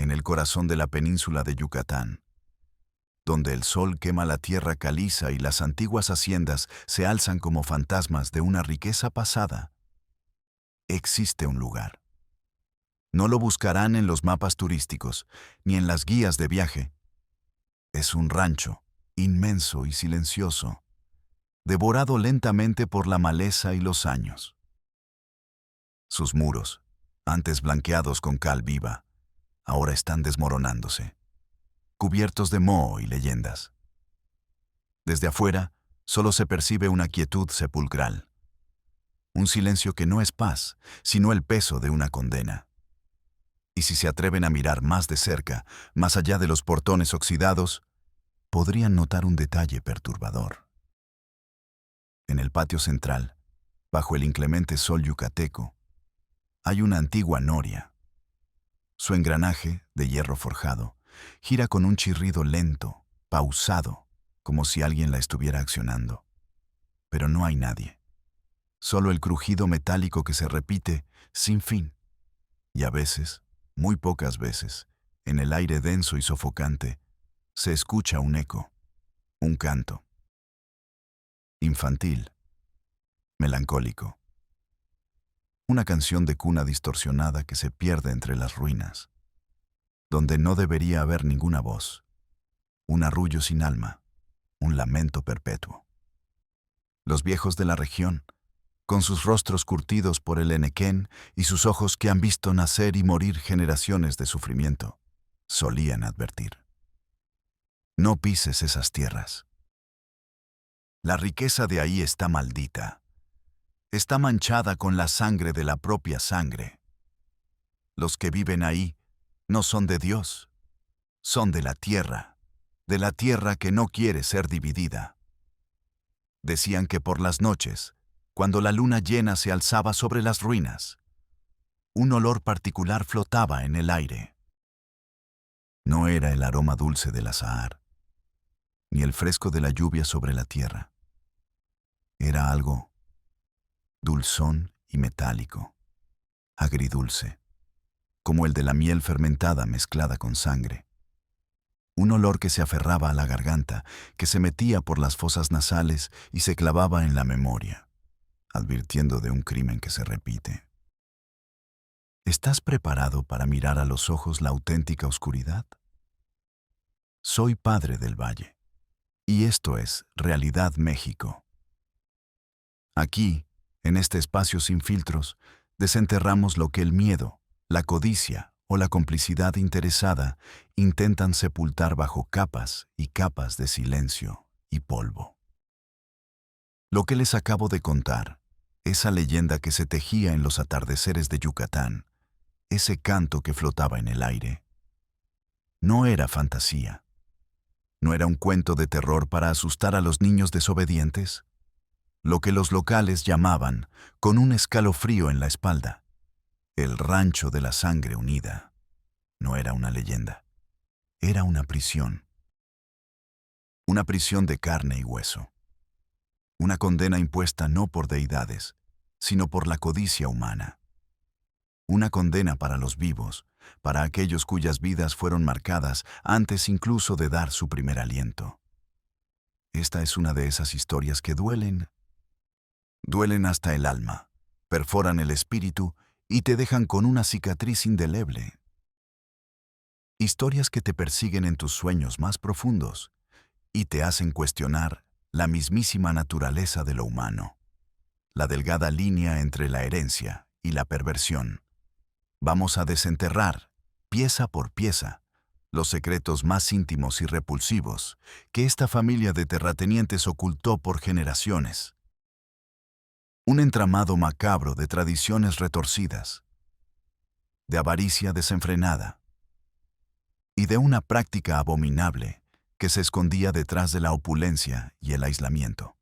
en el corazón de la península de Yucatán, donde el sol quema la tierra caliza y las antiguas haciendas se alzan como fantasmas de una riqueza pasada, existe un lugar. No lo buscarán en los mapas turísticos, ni en las guías de viaje. Es un rancho, inmenso y silencioso, devorado lentamente por la maleza y los años. Sus muros, antes blanqueados con cal viva, ahora están desmoronándose, cubiertos de moho y leyendas. Desde afuera, solo se percibe una quietud sepulcral, un silencio que no es paz, sino el peso de una condena. Y si se atreven a mirar más de cerca, más allá de los portones oxidados, podrían notar un detalle perturbador. En el patio central, bajo el inclemente sol yucateco, hay una antigua noria. Su engranaje, de hierro forjado, gira con un chirrido lento, pausado, como si alguien la estuviera accionando. Pero no hay nadie. Solo el crujido metálico que se repite sin fin. Y a veces, muy pocas veces, en el aire denso y sofocante, se escucha un eco, un canto. Infantil, melancólico. Una canción de cuna distorsionada que se pierde entre las ruinas, donde no debería haber ninguna voz, un arrullo sin alma, un lamento perpetuo. Los viejos de la región, con sus rostros curtidos por el henequén y sus ojos que han visto nacer y morir generaciones de sufrimiento, solían advertir: no pises esas tierras. La riqueza de ahí está maldita. Está manchada con la sangre de la propia sangre. Los que viven ahí no son de Dios, son de la tierra que no quiere ser dividida. Decían que por las noches, cuando la luna llena se alzaba sobre las ruinas, un olor particular flotaba en el aire. No era el aroma dulce del azahar, ni el fresco de la lluvia sobre la tierra. Era algo dulzón y metálico, agridulce, como el de la miel fermentada mezclada con sangre. Un olor que se aferraba a la garganta, que se metía por las fosas nasales y se clavaba en la memoria, advirtiendo de un crimen que se repite. ¿Estás preparado para mirar a los ojos la auténtica oscuridad? Soy Padre del Valle, y esto es Realidad México. Aquí, en este espacio sin filtros, desenterramos lo que el miedo, la codicia o la complicidad interesada intentan sepultar bajo capas y capas de silencio y polvo. Lo que les acabo de contar, esa leyenda que se tejía en los atardeceres de Yucatán, ese canto que flotaba en el aire, no era fantasía. No era un cuento de terror para asustar a los niños desobedientes. Lo que los locales llamaban, con un escalofrío en la espalda, el rancho de la sangre unida, no era una leyenda. Era una prisión. Una prisión de carne y hueso. Una condena impuesta no por deidades, sino por la codicia humana. Una condena para los vivos, para aquellos cuyas vidas fueron marcadas antes incluso de dar su primer aliento. Esta es una de esas historias que duelen hasta el alma, perforan el espíritu y te dejan con una cicatriz indeleble. Historias que te persiguen en tus sueños más profundos y te hacen cuestionar la mismísima naturaleza de lo humano, la delgada línea entre la herencia y la perversión. Vamos a desenterrar, pieza por pieza, los secretos más íntimos y repulsivos que esta familia de terratenientes ocultó por generaciones. Un entramado macabro de tradiciones retorcidas, de avaricia desenfrenada y de una práctica abominable que se escondía detrás de la opulencia y el aislamiento.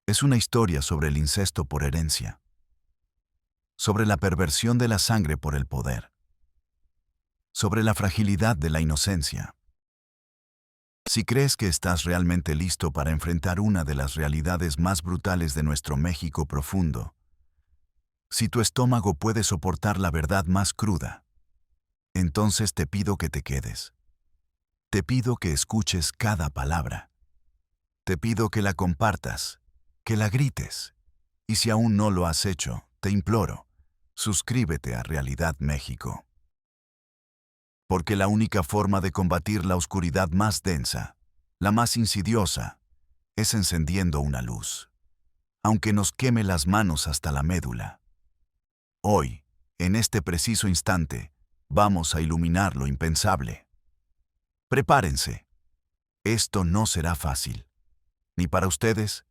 Es una historia sobre el incesto por herencia, sobre la perversión de la sangre por el poder, sobre la fragilidad de la inocencia. Si crees que estás realmente listo para enfrentar una de las realidades más brutales de nuestro México profundo, si tu estómago puede soportar la verdad más cruda, entonces te pido que te quedes. Te pido que escuches cada palabra. Te pido que la compartas, que la grites. Y si aún no lo has hecho, te imploro, suscríbete a Realidad México. Porque la única forma de combatir la oscuridad más densa, la más insidiosa, es encendiendo una luz, aunque nos queme las manos hasta la médula. Hoy, en este preciso instante, vamos a iluminar lo impensable. Prepárense. Esto no será fácil, ni para ustedes,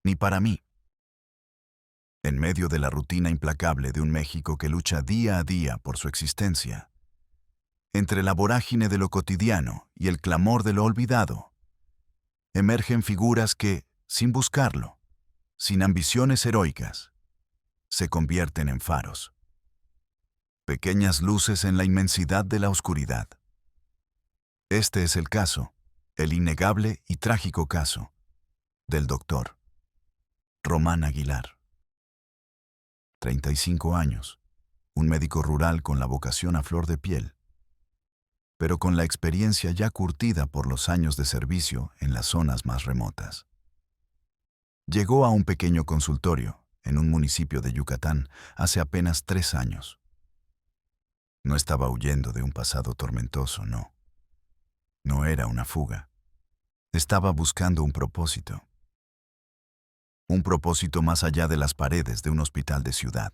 ni para mí. En medio de la rutina implacable de un México que lucha día a día por su existencia, entre la vorágine de lo cotidiano y el clamor de lo olvidado, emergen figuras que, sin buscarlo, sin ambiciones heroicas, se convierten en faros. Pequeñas luces en la inmensidad de la oscuridad. Este es el caso, el innegable y trágico caso, del doctor Román Aguilar. 35 años, un médico rural con la vocación a flor de piel, pero con la experiencia ya curtida por los años de servicio en las zonas más remotas. Llegó a un pequeño consultorio, en un municipio de Yucatán, hace apenas 3 años. No estaba huyendo de un pasado tormentoso, no. No era una fuga. Estaba buscando un propósito. Un propósito más allá de las paredes de un hospital de ciudad.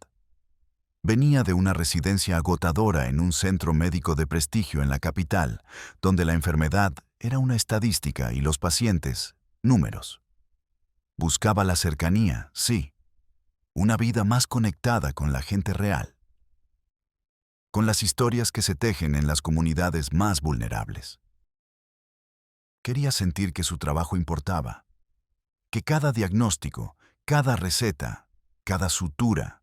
Venía de una residencia agotadora en un centro médico de prestigio en la capital, donde la enfermedad era una estadística y los pacientes, números. Buscaba la cercanía, sí, una vida más conectada con la gente real, con las historias que se tejen en las comunidades más vulnerables. Quería sentir que su trabajo importaba, que cada diagnóstico, cada receta, cada sutura,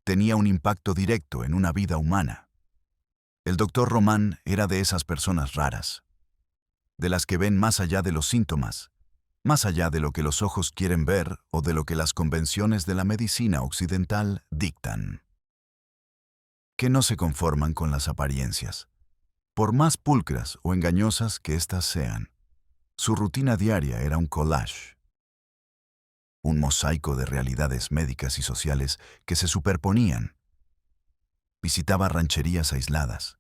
tenía un impacto directo en una vida humana. El doctor Román era de esas personas raras, de las que ven más allá de los síntomas, más allá de lo que los ojos quieren ver o de lo que las convenciones de la medicina occidental dictan. Que no se conforman con las apariencias, por más pulcras o engañosas que éstas sean. Su rutina diaria era un collage, un mosaico de realidades médicas y sociales que se superponían. Visitaba rancherías aisladas,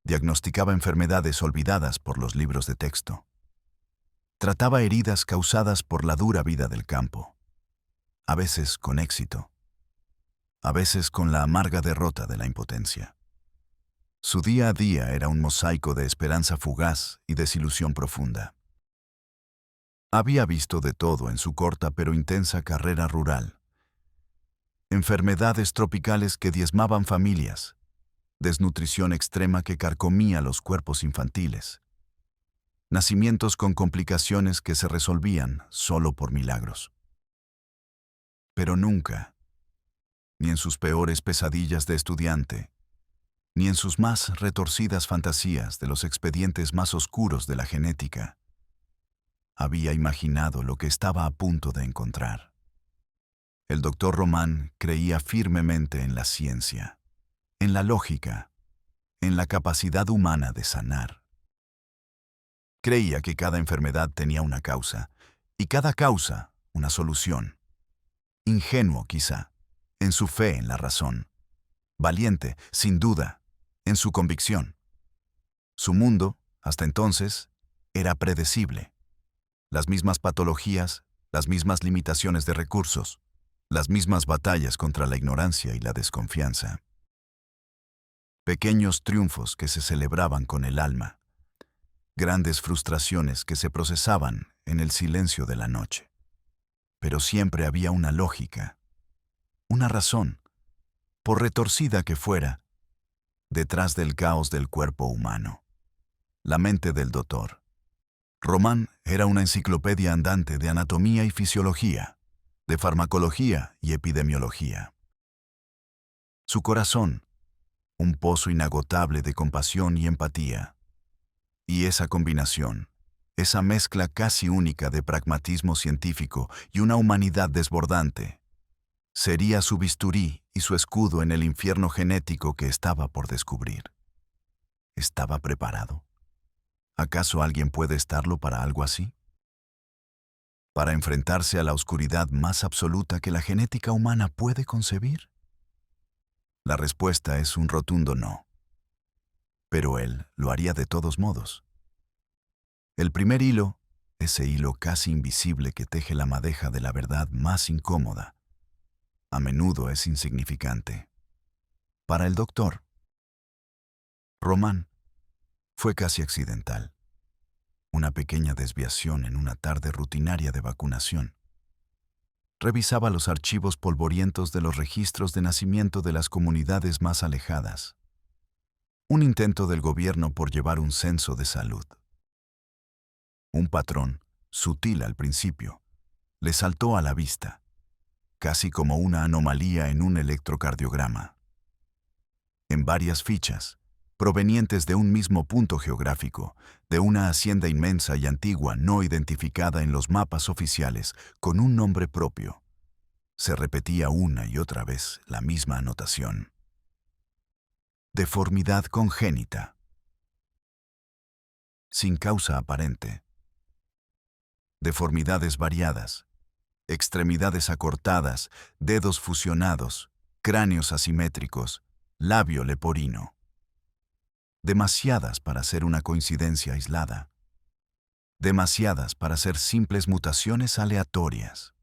diagnosticaba enfermedades olvidadas por los libros de texto. Trataba heridas causadas por la dura vida del campo, a veces con éxito, a veces con la amarga derrota de la impotencia. Su día a día era un mosaico de esperanza fugaz y desilusión profunda. Había visto de todo en su corta pero intensa carrera rural. Enfermedades tropicales que diezmaban familias, desnutrición extrema que carcomía los cuerpos infantiles, nacimientos con complicaciones que se resolvían solo por milagros. Pero nunca, ni en sus peores pesadillas de estudiante, ni en sus más retorcidas fantasías de los expedientes más oscuros de la genética, había imaginado lo que estaba a punto de encontrar. El doctor Román creía firmemente en la ciencia, en la lógica, en la capacidad humana de sanar. Creía que cada enfermedad tenía una causa, y cada causa una solución. Ingenuo, quizá, en su fe en la razón. Valiente, sin duda, en su convicción. Su mundo, hasta entonces, era predecible. Las mismas patologías, las mismas limitaciones de recursos, las mismas batallas contra la ignorancia y la desconfianza. Pequeños triunfos que se celebraban con el alma, grandes frustraciones que se procesaban en el silencio de la noche. Pero siempre había una lógica, una razón, por retorcida que fuera, detrás del caos del cuerpo humano. La mente del doctor Román era una enciclopedia andante de anatomía y fisiología, de farmacología y epidemiología. Su corazón, un pozo inagotable de compasión y empatía. Y esa combinación, esa mezcla casi única de pragmatismo científico y una humanidad desbordante, sería su bisturí y su escudo en el infierno genético que estaba por descubrir. ¿Estaba preparado? ¿Acaso alguien puede estarlo para algo así? ¿Para enfrentarse a la oscuridad más absoluta que la genética humana puede concebir? La respuesta es un rotundo no. Pero él lo haría de todos modos. El primer hilo, ese hilo casi invisible que teje la madeja de la verdad más incómoda, a menudo es insignificante. Para el doctor, Román fue casi accidental. Una pequeña desviación en una tarde rutinaria de vacunación. Revisaba los archivos polvorientos de los registros de nacimiento de las comunidades más alejadas. Un intento del gobierno por llevar un censo de salud. Un patrón, sutil al principio, le saltó a la vista, casi como una anomalía en un electrocardiograma. En varias fichas, provenientes de un mismo punto geográfico, de una hacienda inmensa y antigua no identificada en los mapas oficiales con un nombre propio, se repetía una y otra vez la misma anotación. Deformidad congénita. Sin causa aparente. Deformidades variadas, extremidades acortadas, dedos fusionados, cráneos asimétricos, labio leporino. Demasiadas para ser una coincidencia aislada. Demasiadas para ser simples mutaciones aleatorias.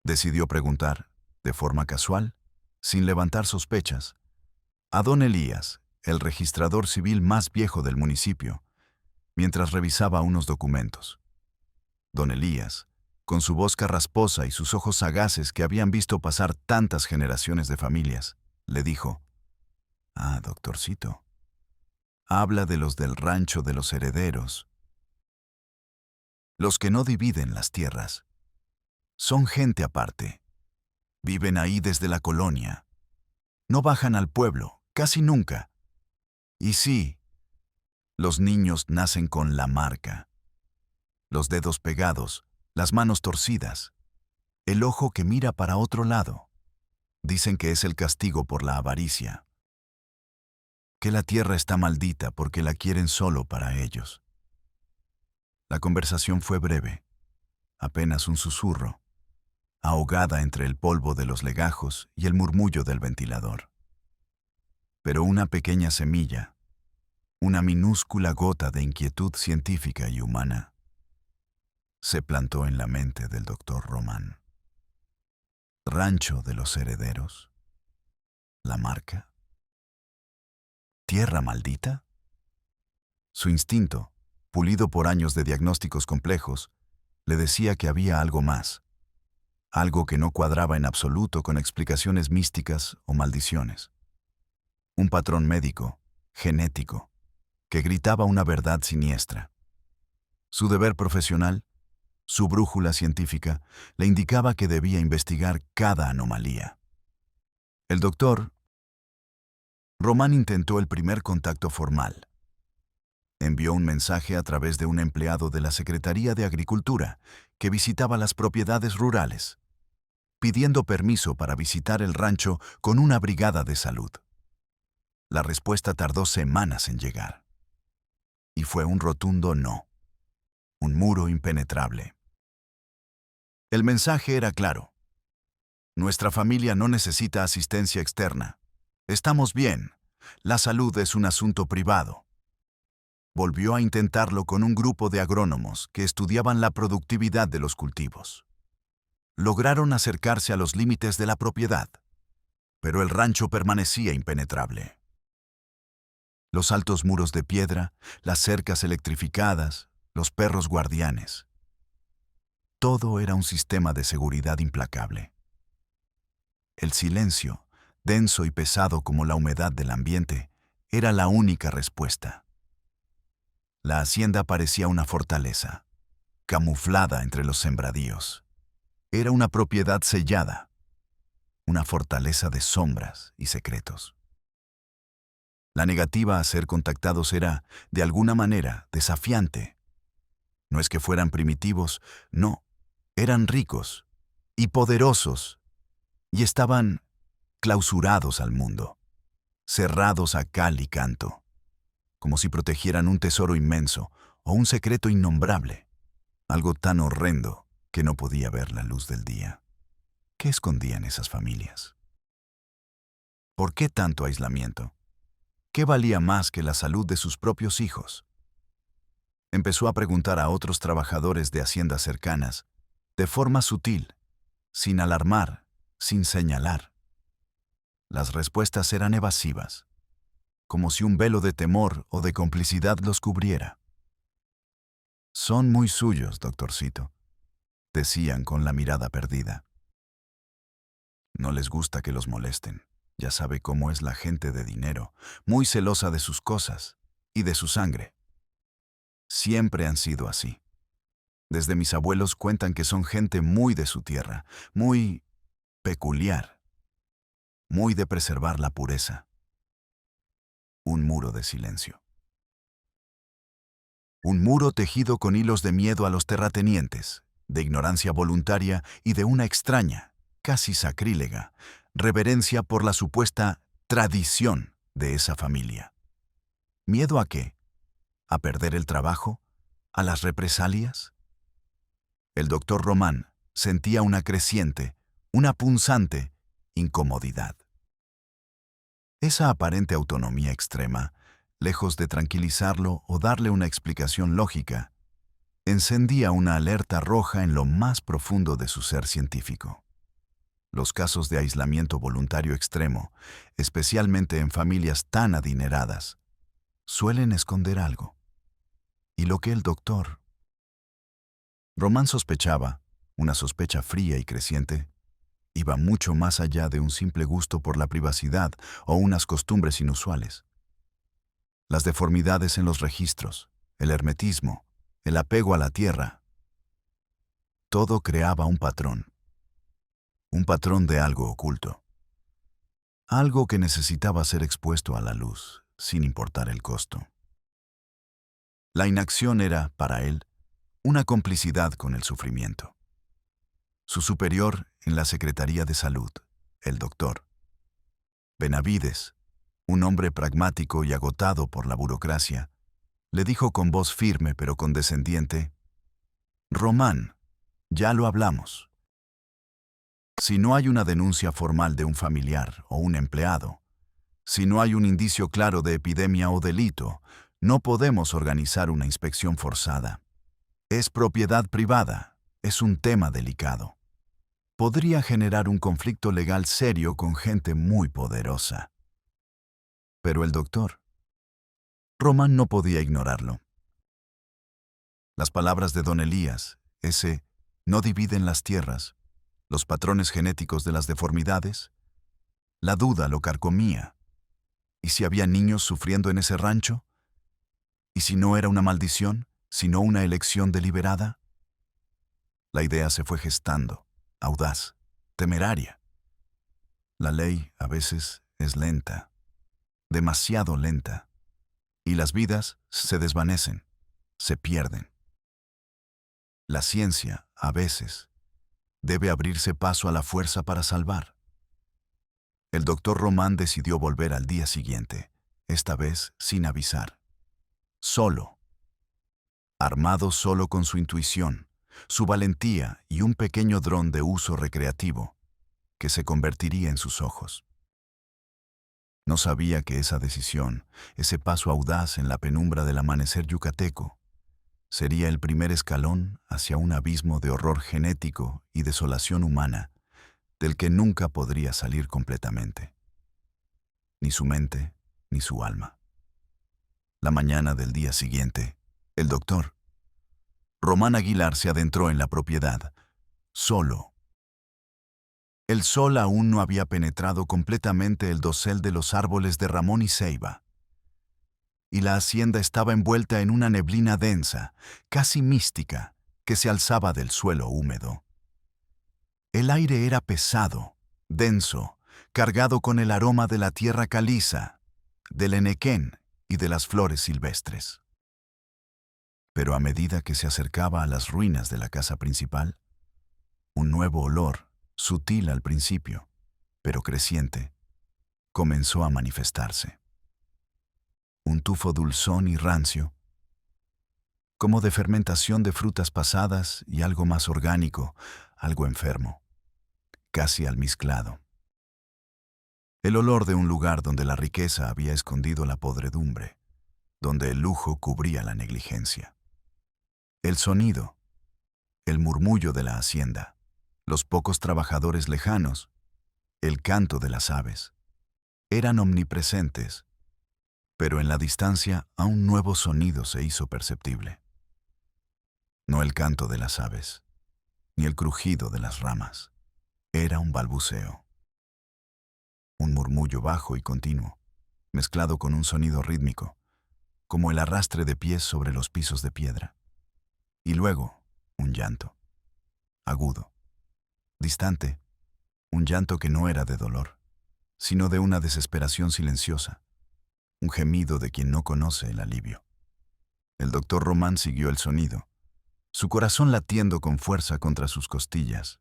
Decidió preguntar, de forma casual, sin levantar sospechas, a don Elías, el registrador civil más viejo del municipio, mientras revisaba unos documentos. Don Elías, con su voz carrasposa y sus ojos sagaces que habían visto pasar tantas generaciones de familias, le dijo: «Ah, doctorcito, habla de los del rancho de los herederos. Los que no dividen las tierras. Son gente aparte. Viven ahí desde la colonia. No bajan al pueblo, casi nunca. Y sí, los niños nacen con la marca. Los dedos pegados, las manos torcidas, el ojo que mira para otro lado. Dicen que es el castigo por la avaricia. Que la tierra está maldita porque la quieren solo para ellos». La conversación fue breve, apenas un susurro, ahogada entre el polvo de los legajos y el murmullo del ventilador. Pero una pequeña semilla, una minúscula gota de inquietud científica y humana, se plantó en la mente del doctor Román. Rancho de los herederos. ¿La marca? ¿Tierra maldita? Su instinto, pulido por años de diagnósticos complejos, le decía que había algo más, algo que no cuadraba en absoluto con explicaciones místicas o maldiciones. Un patrón médico, genético, que gritaba una verdad siniestra. Su deber profesional, su brújula científica, le indicaba que debía investigar cada anomalía. El doctor Román intentó el primer contacto formal. Envió un mensaje a través de un empleado de la Secretaría de Agricultura que visitaba las propiedades rurales, pidiendo permiso para visitar el rancho con una brigada de salud. La respuesta tardó semanas en llegar. Y fue un rotundo no. Un muro impenetrable. El mensaje era claro. Nuestra familia no necesita asistencia externa. Estamos bien. La salud es un asunto privado. Volvió a intentarlo con un grupo de agrónomos que estudiaban la productividad de los cultivos. Lograron acercarse a los límites de la propiedad, pero el rancho permanecía impenetrable. Los altos muros de piedra, las cercas electrificadas, los perros guardianes. Todo era un sistema de seguridad implacable. El silencio, denso y pesado como la humedad del ambiente, era la única respuesta. La hacienda parecía una fortaleza, camuflada entre los sembradíos. Era una propiedad sellada, una fortaleza de sombras y secretos. La negativa a ser contactados era, de alguna manera, desafiante. No es que fueran primitivos, no, eran ricos y poderosos, y estaban clausurados al mundo, cerrados a cal y canto. como si protegieran un tesoro inmenso o un secreto innombrable, algo tan horrendo que no podía ver la luz del día. ¿Qué escondían esas familias? ¿Por qué tanto aislamiento? ¿Qué valía más que la salud de sus propios hijos? Empezó a preguntar a otros trabajadores de haciendas cercanas, de forma sutil, sin alarmar, sin señalar. Las respuestas eran evasivas, como si un velo de temor o de complicidad los cubriera. «Son muy suyos, doctorcito», decían con la mirada perdida. «No les gusta que los molesten. Ya sabe cómo es la gente de dinero, muy celosa de sus cosas y de su sangre. Siempre han sido así. Desde mis abuelos cuentan que son gente muy de su tierra, muy peculiar, muy de preservar la pureza». Un muro de silencio. Un muro tejido con hilos de miedo a los terratenientes, de ignorancia voluntaria y de una extraña, casi sacrílega, reverencia por la supuesta tradición de esa familia. ¿Miedo a qué? ¿A perder el trabajo? ¿A las represalias? El doctor Román sentía una creciente, una punzante incomodidad. Esa aparente autonomía extrema, lejos de tranquilizarlo o darle una explicación lógica, encendía una alerta roja en lo más profundo de su ser científico. Los casos de aislamiento voluntario extremo, especialmente en familias tan adineradas, suelen esconder algo. Y lo que el doctor Román sospechaba, una sospecha fría y creciente, iba mucho más allá de un simple gusto por la privacidad o unas costumbres inusuales. Las deformidades en los registros, el hermetismo, el apego a la tierra, todo creaba un patrón de algo oculto, algo que necesitaba ser expuesto a la luz, sin importar el costo. La inacción era, para él, una complicidad con el sufrimiento. Su superior en la Secretaría de Salud, el doctor Benavides, un hombre pragmático y agotado por la burocracia, le dijo con voz firme pero condescendiente: «Román, ya lo hablamos. Si no hay una denuncia formal de un familiar o un empleado, si no hay un indicio claro de epidemia o delito, no podemos organizar una inspección forzada. Es propiedad privada, es un tema delicado. Podría generar un conflicto legal serio con gente muy poderosa». Pero el doctor Román no podía ignorarlo. Las palabras de don Elías, ese «no dividen las tierras», los patrones genéticos de las deformidades, la duda lo carcomía. ¿Y si había niños sufriendo en ese rancho? ¿Y si no era una maldición, sino una elección deliberada? La idea se fue gestando, audaz, temeraria. La ley, a veces, es lenta, demasiado lenta, y las vidas se desvanecen, se pierden. La ciencia, a veces, debe abrirse paso a la fuerza para salvar. El doctor Román decidió volver al día siguiente, esta vez sin avisar. Solo. Armado solo con su intuición, su valentía y un pequeño dron de uso recreativo, que se convertiría en sus ojos. No sabía que esa decisión, ese paso audaz en la penumbra del amanecer yucateco, sería el primer escalón hacia un abismo de horror genético y desolación humana del que nunca podría salir completamente. Ni su mente, ni su alma. La mañana del día siguiente, el doctor Román Aguilar se adentró en la propiedad, solo. El sol aún no había penetrado completamente el dosel de los árboles de Ramón y Ceiba, y la hacienda estaba envuelta en una neblina densa, casi mística, que se alzaba del suelo húmedo. El aire era pesado, denso, cargado con el aroma de la tierra caliza, del enequén y de las flores silvestres. Pero a medida que se acercaba a las ruinas de la casa principal, un nuevo olor, sutil al principio, pero creciente, comenzó a manifestarse. un tufo dulzón y rancio, como de fermentación de frutas pasadas y algo más orgánico, algo enfermo, casi almizclado. El olor de un lugar donde la riqueza había escondido la podredumbre, donde el lujo cubría la negligencia. El sonido, el murmullo de la hacienda, los pocos trabajadores lejanos, el canto de las aves, eran omnipresentes, pero en la distancia a un nuevo sonido se hizo perceptible. No el canto de las aves, ni el crujido de las ramas. Era un balbuceo. Un murmullo bajo y continuo, mezclado con un sonido rítmico, como el arrastre de pies sobre los pisos de piedra. Y luego, un llanto, agudo, distante, un llanto que no era de dolor, sino de una desesperación silenciosa, un gemido de quien no conoce el alivio. El doctor Román siguió el sonido, su corazón latiendo con fuerza contra sus costillas.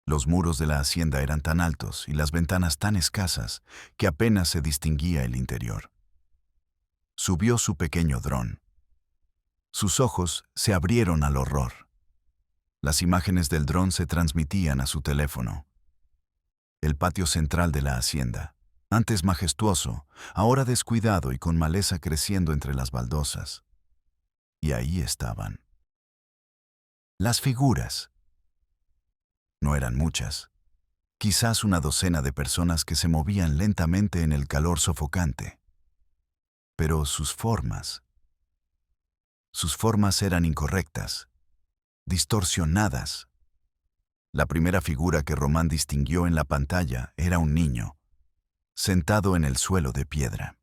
Los muros de la hacienda eran tan altos y las ventanas tan escasas que apenas se distinguía el interior. Subió su pequeño dron. Sus ojos se abrieron al horror. Las imágenes del dron se transmitían a su teléfono. El patio central de la hacienda, antes majestuoso, ahora descuidado y con maleza creciendo entre las baldosas. Y ahí estaban. Las figuras. No eran muchas. Quizás una docena de personas que se movían lentamente en el calor sofocante. Pero sus formas eran incorrectas, distorsionadas. La primera figura que Román distinguió en la pantalla era un niño, sentado en el suelo de piedra.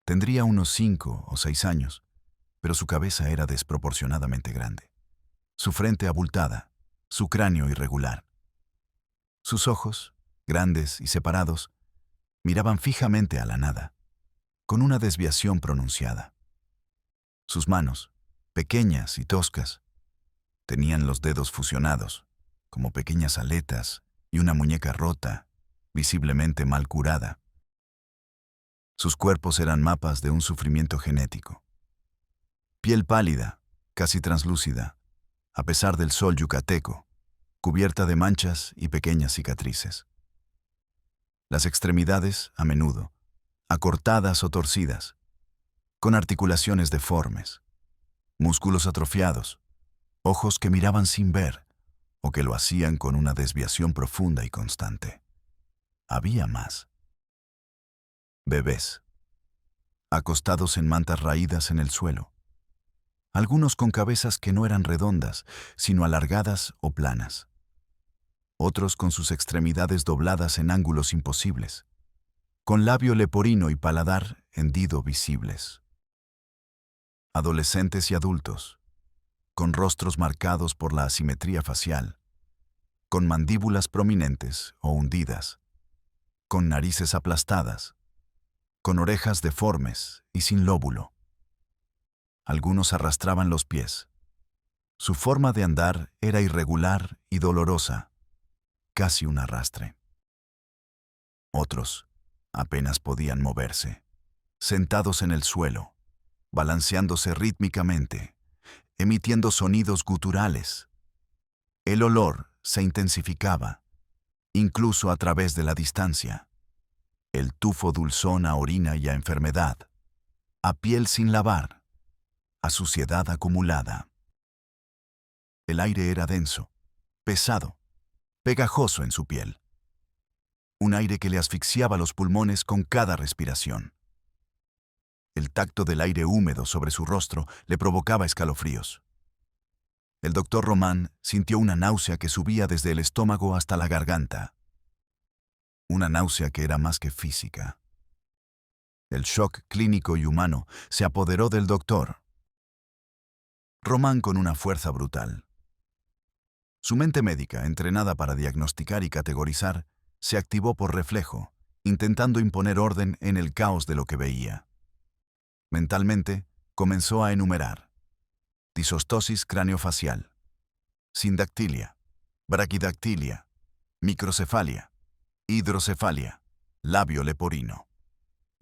Tendría unos 5 o 6 años, pero su cabeza era desproporcionadamente grande. Su frente abultada, su cráneo irregular. Sus ojos, grandes y separados, miraban fijamente a la nada, con una desviación pronunciada. Sus manos, pequeñas y toscas, tenían los dedos fusionados, como pequeñas aletas, y una muñeca rota, visiblemente mal curada. Sus cuerpos eran mapas de un sufrimiento genético. Piel pálida, casi translúcida, a pesar del sol yucateco, cubierta de manchas y pequeñas cicatrices. Las extremidades, a menudo, acortadas o torcidas, con articulaciones deformes, músculos atrofiados, ojos que miraban sin ver o que lo hacían con una desviación profunda y constante. Había más. Bebés, acostados en mantas raídas en el suelo, algunos con cabezas que no eran redondas, sino alargadas o planas, otros con sus extremidades dobladas en ángulos imposibles, con labio leporino y paladar hendido visibles. Adolescentes y adultos, con rostros marcados por la asimetría facial, con mandíbulas prominentes o hundidas, con narices aplastadas, con orejas deformes y sin lóbulo. Algunos arrastraban los pies. Su forma de andar era irregular y dolorosa, casi un arrastre. Otros apenas podían moverse, sentados en el suelo, balanceándose rítmicamente, emitiendo sonidos guturales. El olor se intensificaba, incluso a través de la distancia. El tufo dulzón a orina y a enfermedad, a piel sin lavar, a suciedad acumulada. El aire era denso, pesado, pegajoso en su piel. Un aire que le asfixiaba los pulmones con cada respiración. El tacto del aire húmedo sobre su rostro le provocaba escalofríos. El doctor Román sintió una náusea que subía desde el estómago hasta la garganta. Una náusea que era más que física. El shock clínico y humano se apoderó del doctor. Román con una fuerza brutal. Su mente médica, entrenada para diagnosticar y categorizar, se activó por reflejo, intentando imponer orden en el caos de lo que veía. Mentalmente, comenzó a enumerar. Disostosis craneofacial, sindactilia, braquidactilia, microcefalia, hidrocefalia, labio leporino,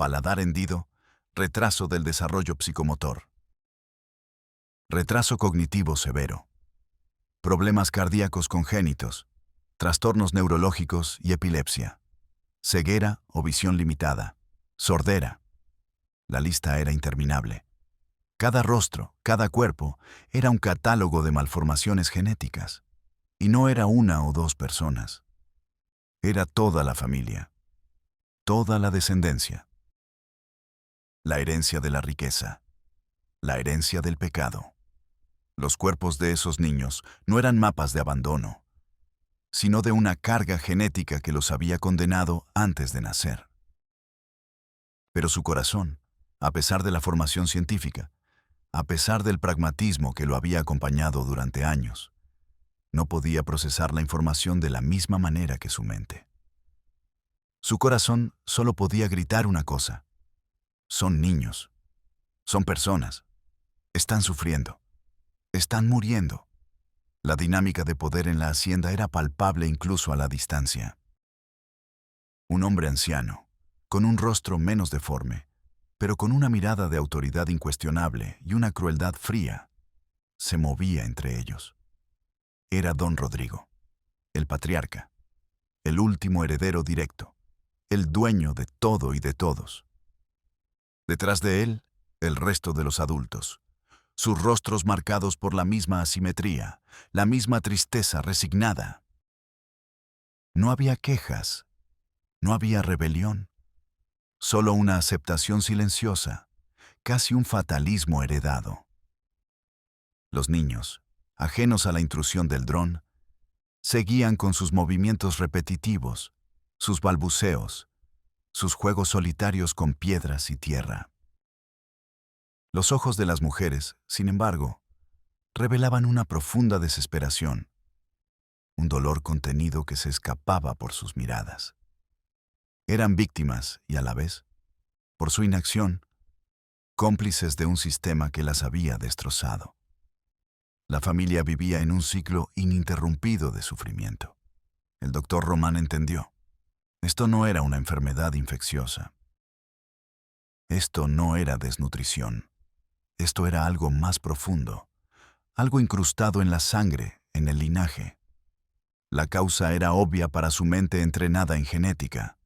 paladar hendido, retraso del desarrollo psicomotor, retraso cognitivo severo, problemas cardíacos congénitos, trastornos neurológicos y epilepsia, ceguera o visión limitada, sordera. La lista era interminable. Cada rostro, cada cuerpo, era un catálogo de malformaciones genéticas. Y no era una o dos personas. Era toda la familia, toda la descendencia. La herencia de la riqueza, la herencia del pecado. Los cuerpos de esos niños no eran mapas de abandono, sino de una carga genética que los había condenado antes de nacer. Pero su corazón, a pesar de la formación científica, a pesar del pragmatismo que lo había acompañado durante años, no podía procesar la información de la misma manera que su mente. Su corazón solo podía gritar una cosa: son niños, son personas, están sufriendo, están muriendo. La dinámica de poder en la hacienda era palpable incluso a la distancia. Un hombre anciano, con un rostro menos deforme, pero con una mirada de autoridad incuestionable y una crueldad fría, se movía entre ellos. Era don Rodrigo, el patriarca, el último heredero directo, el dueño de todo y de todos. Detrás de él, el resto de los adultos, sus rostros marcados por la misma asimetría, la misma tristeza resignada. No había quejas, no había rebelión, solo una aceptación silenciosa, casi un fatalismo heredado. Los niños, ajenos a la intrusión del dron, seguían con sus movimientos repetitivos, sus balbuceos, sus juegos solitarios con piedras y tierra. Los ojos de las mujeres, sin embargo, revelaban una profunda desesperación, un dolor contenido que se escapaba por sus miradas. Eran víctimas y, a la vez, por su inacción, cómplices de un sistema que las había destrozado. La familia vivía en un ciclo ininterrumpido de sufrimiento. El doctor Román entendió. Esto no era una enfermedad infecciosa. Esto no era desnutrición. Esto era algo más profundo, algo incrustado en la sangre, en el linaje. La causa era obvia para su mente entrenada en genética.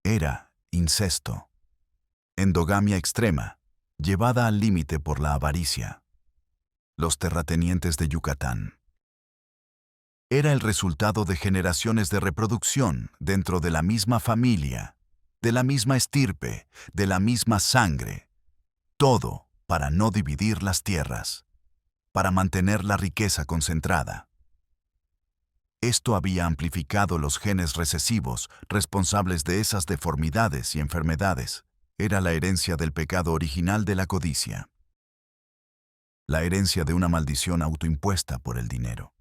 Era incesto. Endogamia extrema, llevada al límite por la avaricia. Los terratenientes de Yucatán. Era el resultado de generaciones de reproducción dentro de la misma familia, de la misma estirpe, de la misma sangre. Todo para no dividir las tierras, para mantener la riqueza concentrada. Esto había amplificado los genes recesivos responsables de esas deformidades y enfermedades. Era la herencia del pecado original de la codicia. La herencia de una maldición autoimpuesta por el dinero.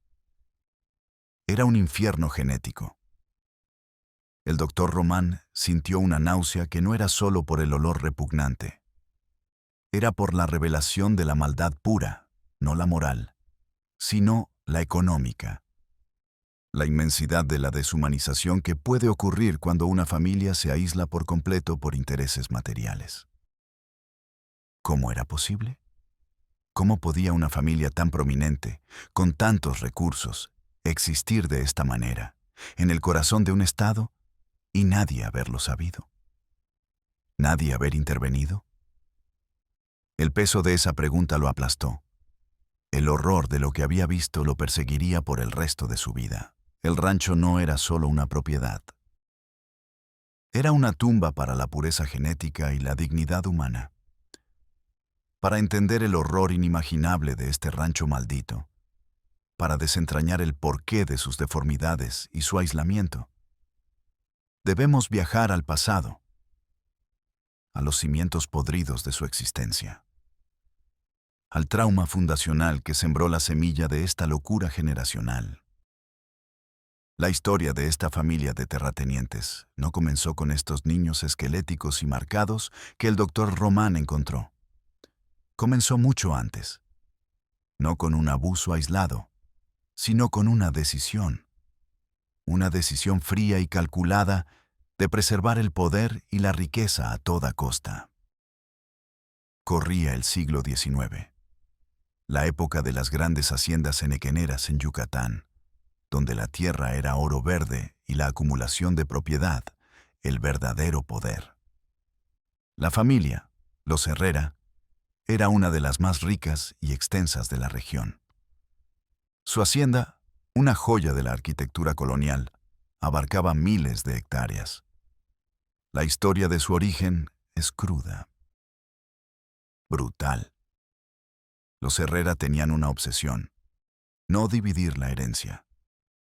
Era un infierno genético. El doctor Román sintió una náusea que no era solo por el olor repugnante. Era por la revelación de la maldad pura, no la moral, sino la económica. La inmensidad de la deshumanización que puede ocurrir cuando una familia se aísla por completo por intereses materiales. ¿Cómo era posible? ¿Cómo podía una familia tan prominente, con tantos recursos, existir de esta manera, en el corazón de un Estado, y nadie haberlo sabido? ¿Nadie haber intervenido? El peso de esa pregunta lo aplastó. El horror de lo que había visto lo perseguiría por el resto de su vida. El rancho no era solo una propiedad. Era una tumba para la pureza genética y la dignidad humana. Para entender el horror inimaginable de este rancho maldito, para desentrañar el porqué de sus deformidades y su aislamiento, debemos viajar al pasado, a los cimientos podridos de su existencia, al trauma fundacional que sembró la semilla de esta locura generacional. La historia de esta familia de terratenientes no comenzó con estos niños esqueléticos y marcados que el doctor Román encontró. Comenzó mucho antes, no con un abuso aislado, sino con una decisión fría y calculada de preservar el poder y la riqueza a toda costa. Corría el siglo XIX, la época de las grandes haciendas henequeneras en Yucatán, donde la tierra era oro verde y la acumulación de propiedad, el verdadero poder. La familia, los Herrera, era una de las más ricas y extensas de la región. Su hacienda, una joya de la arquitectura colonial, abarcaba miles de hectáreas. La historia de su origen es cruda, brutal. Los Herrera tenían una obsesión: no dividir la herencia.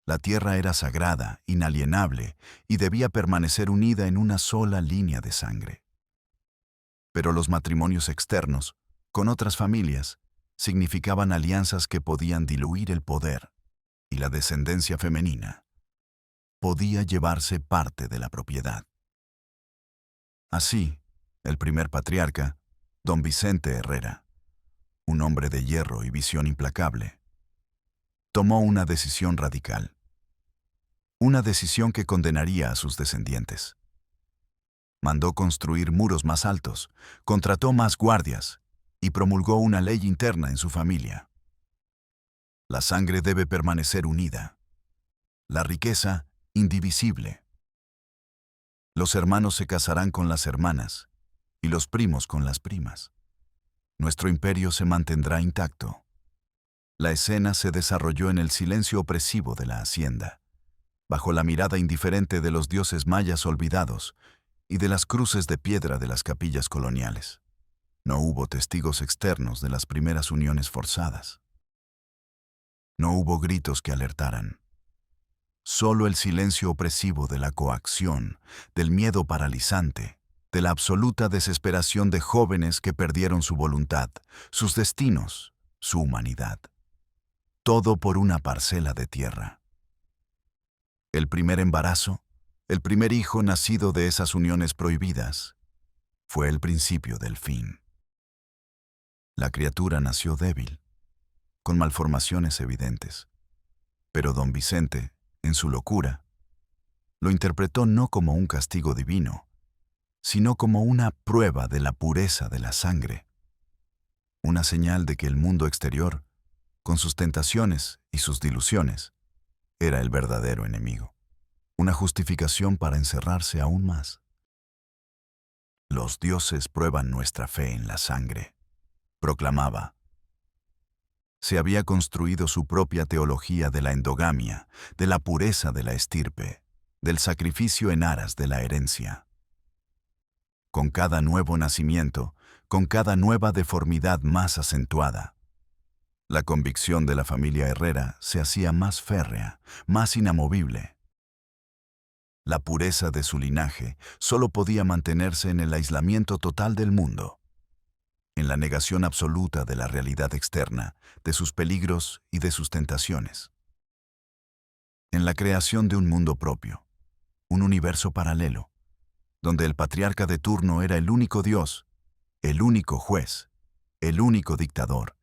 La tierra era sagrada, inalienable, y debía permanecer unida en una sola línea de sangre. Pero los matrimonios externos, con otras familias, significaban alianzas que podían diluir el poder, y la descendencia femenina podía llevarse parte de la propiedad. Así, el primer patriarca, don Vicente Herrera, un hombre de hierro y visión implacable, tomó una decisión radical. Una decisión que condenaría a sus descendientes. Mandó construir muros más altos, contrató más guardias y promulgó una ley interna en su familia. La sangre debe permanecer unida. La riqueza, indivisible. Los hermanos se casarán con las hermanas y los primos con las primas. Nuestro imperio se mantendrá intacto. La escena se desarrolló en el silencio opresivo de la hacienda, bajo la mirada indiferente de los dioses mayas olvidados y de las cruces de piedra de las capillas coloniales. No hubo testigos externos de las primeras uniones forzadas. No hubo gritos que alertaran. Solo el silencio opresivo de la coacción, del miedo paralizante, de la absoluta desesperación de jóvenes que perdieron su voluntad, sus destinos, su humanidad. Todo por una parcela de tierra. El primer embarazo, el primer hijo nacido de esas uniones prohibidas, fue el principio del fin. La criatura nació débil, con malformaciones evidentes, pero don Vicente, en su locura, lo interpretó no como un castigo divino, sino como una prueba de la pureza de la sangre, una señal de que el mundo exterior, con sus tentaciones y sus diluciones, era el verdadero enemigo. Una justificación para encerrarse aún más. Los dioses prueban nuestra fe en la sangre, proclamaba. Se había construido su propia teología de la endogamia, de la pureza de la estirpe, del sacrificio en aras de la herencia. Con cada nuevo nacimiento, con cada nueva deformidad más acentuada, la convicción de la familia Herrera se hacía más férrea, más inamovible. La pureza de su linaje solo podía mantenerse en el aislamiento total del mundo, en la negación absoluta de la realidad externa, de sus peligros y de sus tentaciones. En la creación de un mundo propio, un universo paralelo, donde el patriarca de turno era el único Dios, el único juez, el único dictador,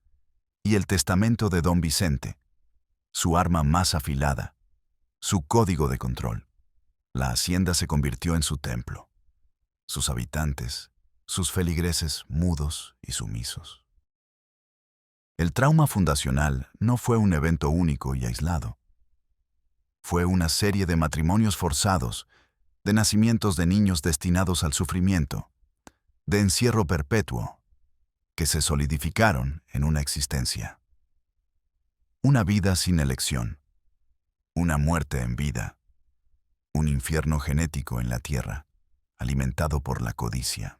y el testamento de don Vicente, su arma más afilada, su código de control. La hacienda se convirtió en su templo, sus habitantes, sus feligreses mudos y sumisos. El trauma fundacional no fue un evento único y aislado. Fue una serie de matrimonios forzados, de nacimientos de niños destinados al sufrimiento, de encierro perpetuo, que se solidificaron en una existencia. Una vida sin elección, una muerte en vida, un infierno genético en la tierra, alimentado por la codicia.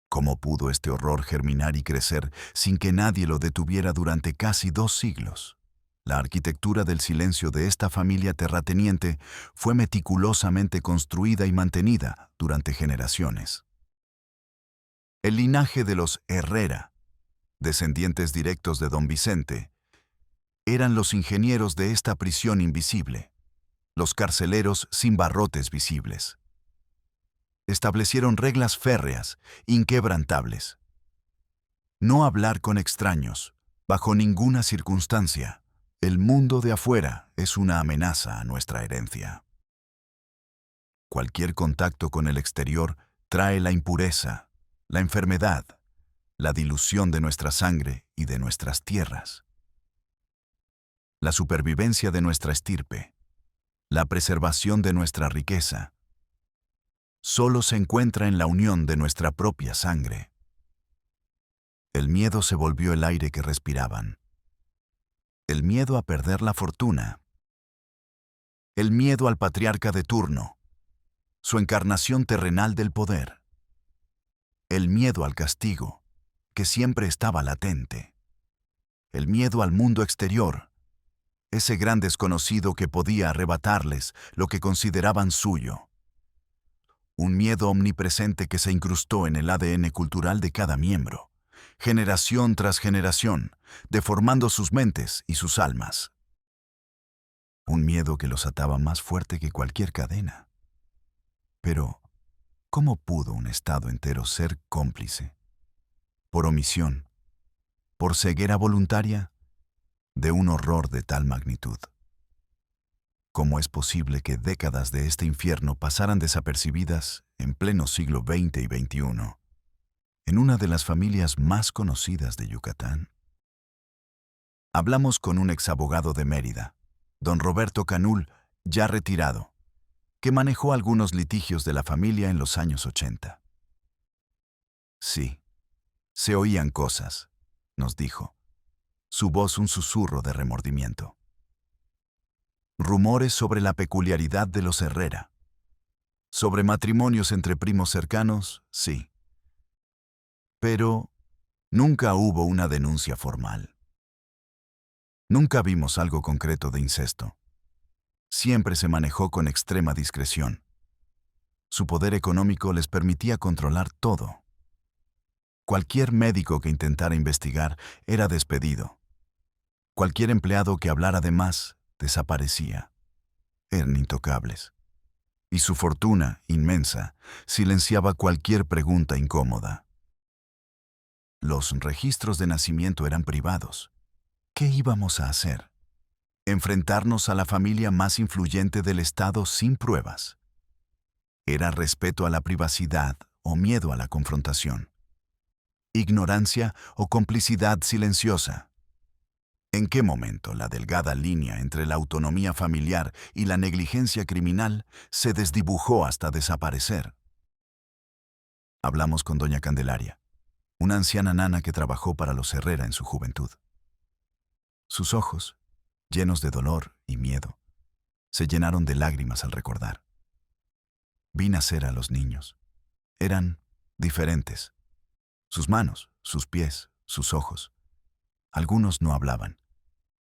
¿Cómo pudo este horror germinar y crecer sin que nadie lo detuviera durante casi 2 siglos? La arquitectura del silencio de esta familia terrateniente fue meticulosamente construida y mantenida durante generaciones. El linaje de los Herrera, descendientes directos de don Vicente, eran los ingenieros de esta prisión invisible, los carceleros sin barrotes visibles. Establecieron reglas férreas, inquebrantables. No hablar con extraños, bajo ninguna circunstancia. El mundo de afuera es una amenaza a nuestra herencia. Cualquier contacto con el exterior trae la impureza, la enfermedad, la dilución de nuestra sangre y de nuestras tierras. La supervivencia de nuestra estirpe, la preservación de nuestra riqueza, solo se encuentra en la unión de nuestra propia sangre. El miedo se volvió el aire que respiraban. El miedo a perder la fortuna. El miedo al patriarca de turno, su encarnación terrenal del poder. El miedo al castigo, que siempre estaba latente. El miedo al mundo exterior, ese gran desconocido que podía arrebatarles lo que consideraban suyo. Un miedo omnipresente que se incrustó en el ADN cultural de cada miembro, generación tras generación, deformando sus mentes y sus almas. Un miedo que los ataba más fuerte que cualquier cadena. Pero, ¿cómo pudo un Estado entero ser cómplice, por omisión, por ceguera voluntaria, de un horror de tal magnitud? ¿Cómo es posible que décadas de este infierno pasaran desapercibidas en pleno siglo XX y XXI, en una de las familias más conocidas de Yucatán? Hablamos con un exabogado de Mérida, don Roberto Canul, ya retirado, que manejó algunos litigios de la familia en los años 80. Sí, se oían cosas, nos dijo, su voz un susurro de remordimiento. Rumores sobre la peculiaridad de los Herrera. Sobre matrimonios entre primos cercanos, sí. Pero nunca hubo una denuncia formal. Nunca vimos algo concreto de incesto. Siempre se manejó con extrema discreción. Su poder económico les permitía controlar todo. Cualquier médico que intentara investigar era despedido. Cualquier empleado que hablara de más desaparecía. Eran intocables. Y su fortuna, inmensa, silenciaba cualquier pregunta incómoda. Los registros de nacimiento eran privados. ¿Qué íbamos a hacer? ¿Enfrentarnos a la familia más influyente del Estado sin pruebas? ¿Era respeto a la privacidad o miedo a la confrontación? ¿Ignorancia o complicidad silenciosa? ¿En qué momento la delgada línea entre la autonomía familiar y la negligencia criminal se desdibujó hasta desaparecer? Hablamos con doña Candelaria, una anciana nana que trabajó para los Herrera en su juventud. Sus ojos, llenos de dolor y miedo, se llenaron de lágrimas al recordar. Vi nacer a los niños. Eran diferentes. Sus manos, sus pies, sus ojos. Algunos no hablaban.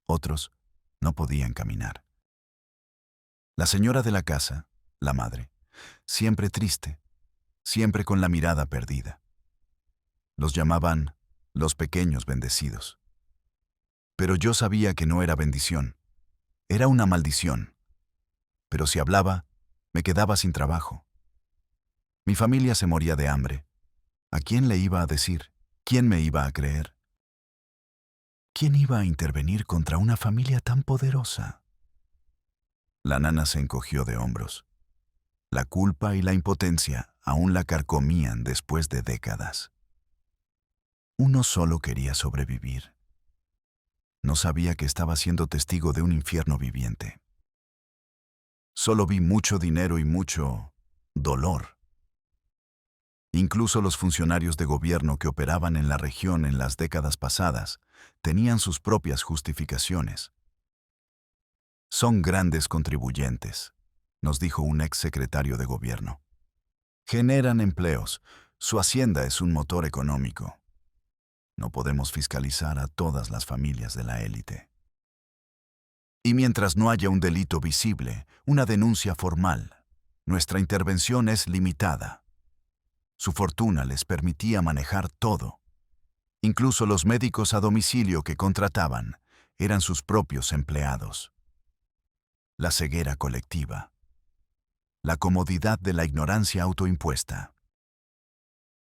Otros no podían caminar. La señora de la casa, la madre, siempre triste, siempre con la mirada perdida. Los llamaban los pequeños bendecidos. Pero yo sabía que no era bendición, era una maldición. Pero si hablaba, me quedaba sin trabajo. Mi familia se moría de hambre. ¿A quién le iba a decir? ¿Quién me iba a creer? ¿Quién iba a intervenir contra una familia tan poderosa? La nana se encogió de hombros. La culpa y la impotencia aún la carcomían después de décadas. Uno solo quería sobrevivir. No sabía que estaba siendo testigo de un infierno viviente. Solo vi mucho dinero y mucho dolor. Incluso los funcionarios de gobierno que operaban en la región en las décadas pasadas tenían sus propias justificaciones. Son grandes contribuyentes, nos dijo un ex secretario de gobierno. Generan empleos, su hacienda es un motor económico. No podemos fiscalizar a todas las familias de la élite. Y mientras no haya un delito visible, una denuncia formal, nuestra intervención es limitada. Su fortuna les permitía manejar todo. Incluso los médicos a domicilio que contrataban eran sus propios empleados. La ceguera colectiva. La comodidad de la ignorancia autoimpuesta.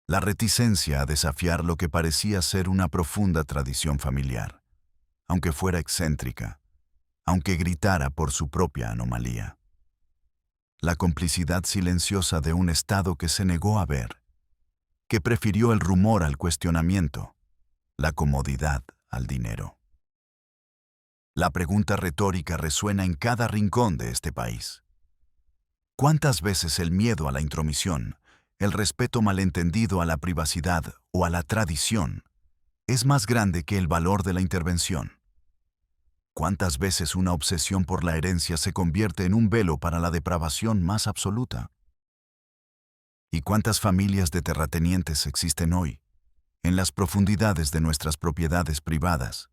La reticencia a desafiar lo que parecía ser una profunda tradición familiar, aunque fuera excéntrica, aunque gritara por su propia anomalía. la complicidad silenciosa de un Estado que se negó a ver, que prefirió el rumor al cuestionamiento, la comodidad al dinero. La pregunta retórica resuena en cada rincón de este país. ¿Cuántas veces el miedo a la intromisión, el respeto malentendido a la privacidad o a la tradición, es más grande que el valor de la intervención? ¿Cuántas veces una obsesión por la herencia se convierte en un velo para la depravación más absoluta? ¿Y cuántas familias de terratenientes existen hoy, en las profundidades de nuestras propiedades privadas,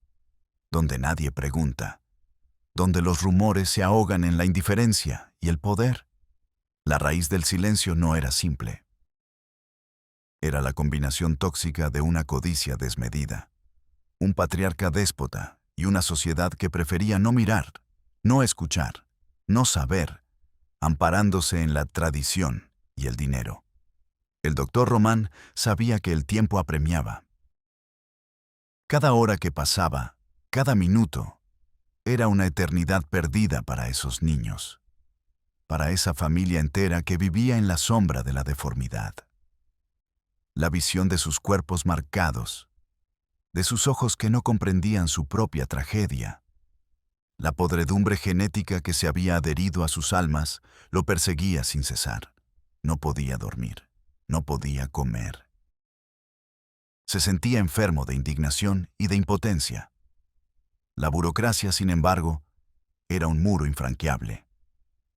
donde nadie pregunta, donde los rumores se ahogan en la indiferencia y el poder? La raíz del silencio no era simple. Era la combinación tóxica de una codicia desmedida, un patriarca déspota y una sociedad que prefería no mirar, no escuchar, no saber, amparándose en la tradición y el dinero. El doctor Román sabía que el tiempo apremiaba. Cada hora que pasaba, cada minuto, era una eternidad perdida para esos niños, para esa familia entera que vivía en la sombra de la deformidad. La visión de sus cuerpos marcados, de sus ojos que no comprendían su propia tragedia, la podredumbre genética que se había adherido a sus almas, lo perseguía sin cesar. No podía dormir, no podía comer. Se sentía enfermo de indignación y de impotencia. La burocracia, sin embargo, era un muro infranqueable,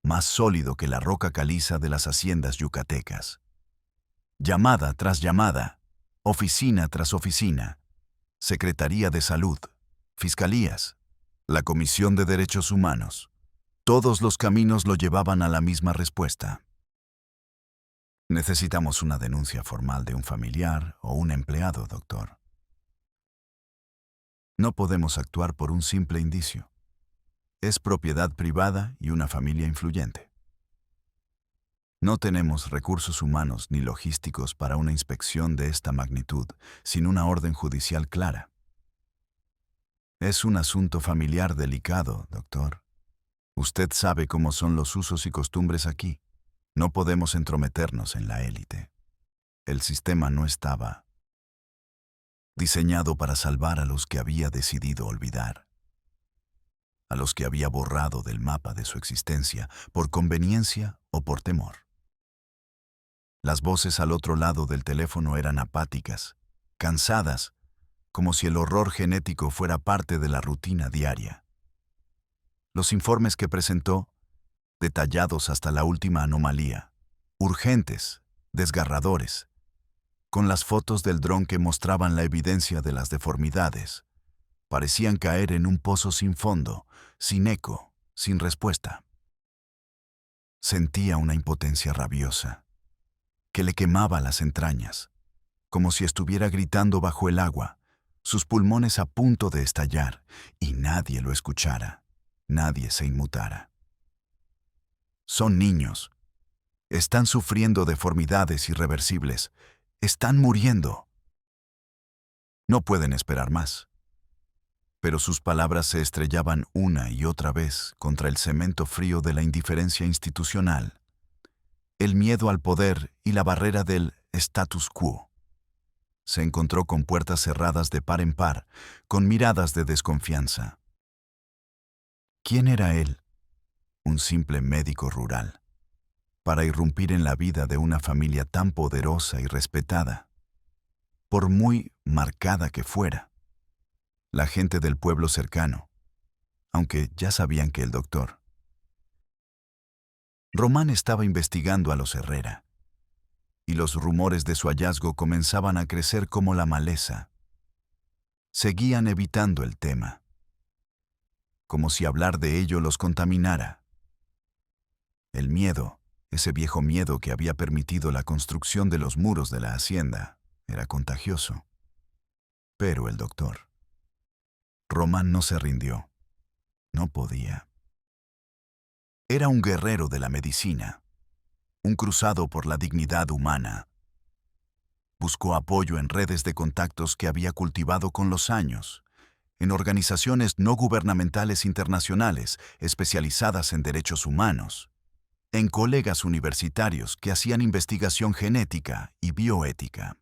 más sólido que la roca caliza de las haciendas yucatecas. Llamada tras llamada, oficina tras oficina, Secretaría de Salud, Fiscalías, la Comisión de Derechos Humanos. Todos los caminos lo llevaban a la misma respuesta. Necesitamos una denuncia formal de un familiar o un empleado, doctor. No podemos actuar por un simple indicio. Es propiedad privada y una familia influyente. No tenemos recursos humanos ni logísticos para una inspección de esta magnitud sin una orden judicial clara. Es un asunto familiar delicado, doctor. Usted sabe cómo son los usos y costumbres aquí. No podemos entrometernos en la élite. El sistema no estaba diseñado para salvar a los que había decidido olvidar, a los que había borrado del mapa de su existencia por conveniencia o por temor. Las voces al otro lado del teléfono eran apáticas, cansadas, como si el horror genético fuera parte de la rutina diaria. Los informes que presentó, detallados hasta la última anomalía, urgentes, desgarradores, con las fotos del dron que mostraban la evidencia de las deformidades, parecían caer en un pozo sin fondo, sin eco, sin respuesta. Sentía una impotencia rabiosa, que le quemaba las entrañas, como si estuviera gritando bajo el agua, sus pulmones a punto de estallar, y nadie lo escuchara, nadie se inmutara. Son niños. Están sufriendo deformidades irreversibles. Están muriendo. No pueden esperar más. Pero sus palabras se estrellaban una y otra vez contra el cemento frío de la indiferencia institucional, el miedo al poder y la barrera del status quo. Se encontró con puertas cerradas de par en par, con miradas de desconfianza. ¿Quién era él? Un simple médico rural, para irrumpir en la vida de una familia tan poderosa y respetada, por muy marcada que fuera. La gente del pueblo cercano, aunque ya sabían que el doctor Román estaba investigando a los Herrera, y los rumores de su hallazgo comenzaban a crecer como la maleza. Seguían evitando el tema, como si hablar de ello los contaminara. El miedo, ese viejo miedo que había permitido la construcción de los muros de la hacienda, era contagioso. Pero el doctor Román no se rindió. No podía. Era un guerrero de la medicina, un cruzado por la dignidad humana. Buscó apoyo en redes de contactos que había cultivado con los años, en organizaciones no gubernamentales internacionales especializadas en derechos humanos, en colegas universitarios que hacían investigación genética y bioética.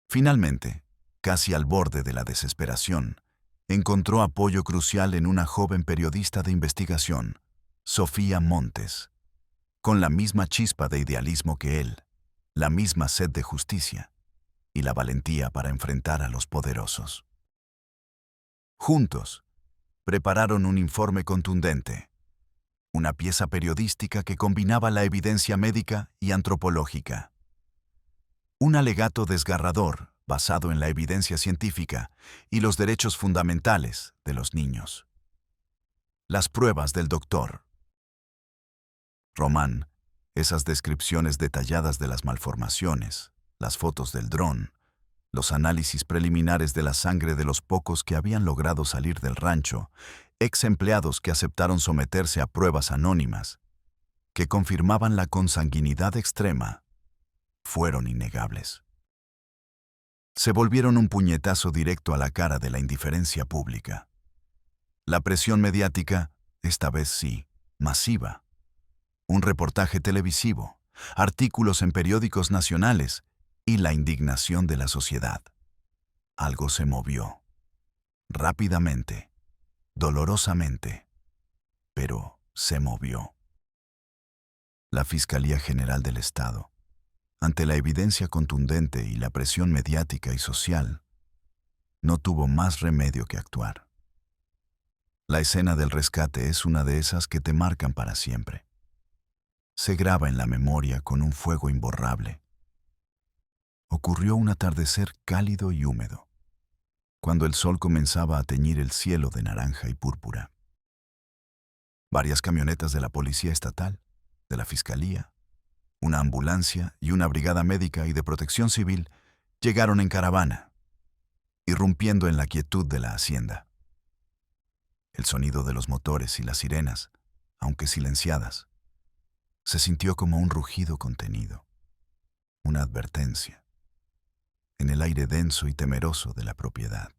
Finalmente, casi al borde de la desesperación, encontró apoyo crucial en una joven periodista de investigación, Sofía Montes, con la misma chispa de idealismo que él, la misma sed de justicia y la valentía para enfrentar a los poderosos. Juntos, prepararon un informe contundente, una pieza periodística que combinaba la evidencia médica y antropológica. Un alegato desgarrador basado en la evidencia científica y los derechos fundamentales de los niños. Las pruebas del doctor Román, esas descripciones detalladas de las malformaciones, las fotos del dron, los análisis preliminares de la sangre de los pocos que habían logrado salir del rancho, ex empleados que aceptaron someterse a pruebas anónimas, que confirmaban la consanguinidad extrema, fueron innegables. Se volvieron un puñetazo directo a la cara de la indiferencia pública. La presión mediática, esta vez sí, masiva. Un reportaje televisivo, artículos en periódicos nacionales y la indignación de la sociedad. Algo se movió. Rápidamente, dolorosamente, pero se movió. La Fiscalía General del Estado, ante la evidencia contundente y la presión mediática y social, no tuvo más remedio que actuar. La escena del rescate es una de esas que te marcan para siempre. Se graba en la memoria con un fuego imborrable. Ocurrió un atardecer cálido y húmedo, cuando el sol comenzaba a teñir el cielo de naranja y púrpura. Varias camionetas de la Policía Estatal, de la Fiscalía, una ambulancia y una brigada médica y de protección civil llegaron en caravana, irrumpiendo en la quietud de la hacienda. El sonido de los motores y las sirenas, aunque silenciadas, se sintió como un rugido contenido, una advertencia, en el aire denso y temeroso de la propiedad.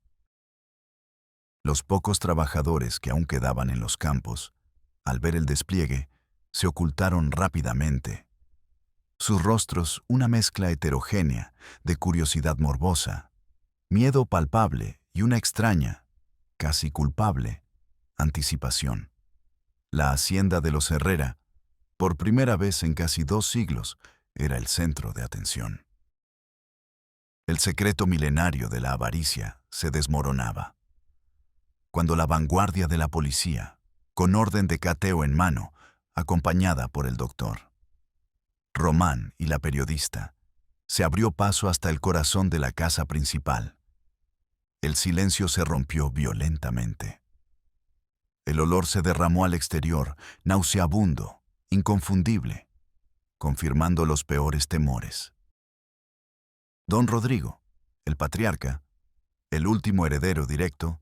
Los pocos trabajadores que aún quedaban en los campos, al ver el despliegue, se ocultaron rápidamente. Sus rostros una mezcla heterogénea de curiosidad morbosa, miedo palpable y una extraña, casi culpable, anticipación. La hacienda de los Herrera, por primera vez en casi 2 siglos, era el centro de atención. El secreto milenario de la avaricia se desmoronaba. Cuando la vanguardia de la policía, con orden de cateo en mano, acompañada por el doctor Román y la periodista, se abrió paso hasta el corazón de la casa principal. El silencio se rompió violentamente. El olor se derramó al exterior, nauseabundo, inconfundible, confirmando los peores temores. Don Rodrigo, el patriarca, el último heredero directo,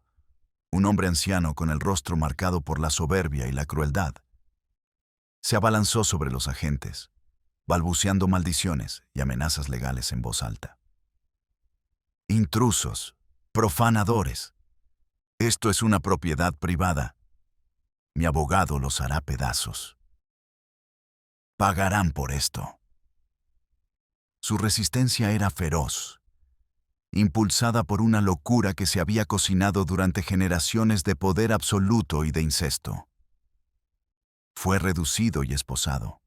un hombre anciano con el rostro marcado por la soberbia y la crueldad, se abalanzó sobre los agentes, balbuceando maldiciones y amenazas legales en voz alta. Intrusos, profanadores. Esto es una propiedad privada. Mi abogado los hará pedazos. Pagarán por esto. Su resistencia era feroz, impulsada por una locura que se había cocinado durante generaciones de poder absoluto y de incesto. Fue reducido y esposado.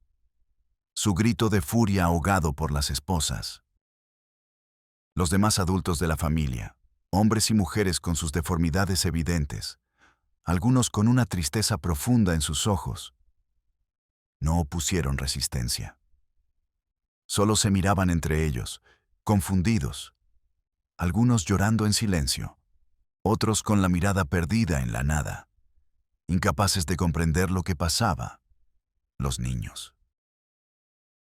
Su grito de furia ahogado por las esposas. Los demás adultos de la familia, hombres y mujeres con sus deformidades evidentes, algunos con una tristeza profunda en sus ojos, no opusieron resistencia. Solo se miraban entre ellos, confundidos, algunos llorando en silencio, otros con la mirada perdida en la nada, incapaces de comprender lo que pasaba, los niños.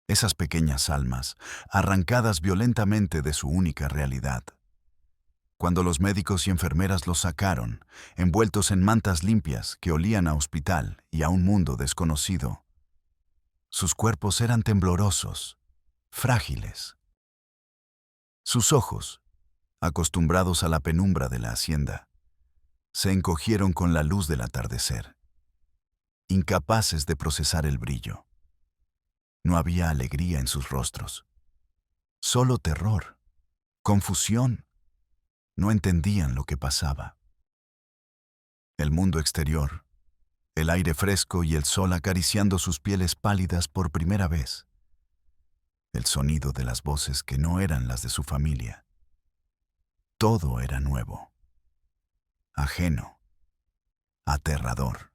Esas pequeñas almas, arrancadas violentamente de su única realidad. Cuando los médicos y enfermeras los sacaron, envueltos en mantas limpias que olían a hospital y a un mundo desconocido, sus cuerpos eran temblorosos, frágiles. Sus ojos, acostumbrados a la penumbra de la hacienda, se encogieron con la luz del atardecer. incapaces de procesar el brillo. No había alegría en sus rostros, solo terror, confusión. No entendían lo que pasaba. El mundo exterior, el aire fresco y el sol acariciando sus pieles pálidas por primera vez. El sonido de las voces que no eran las de su familia. Todo era nuevo, ajeno, aterrador.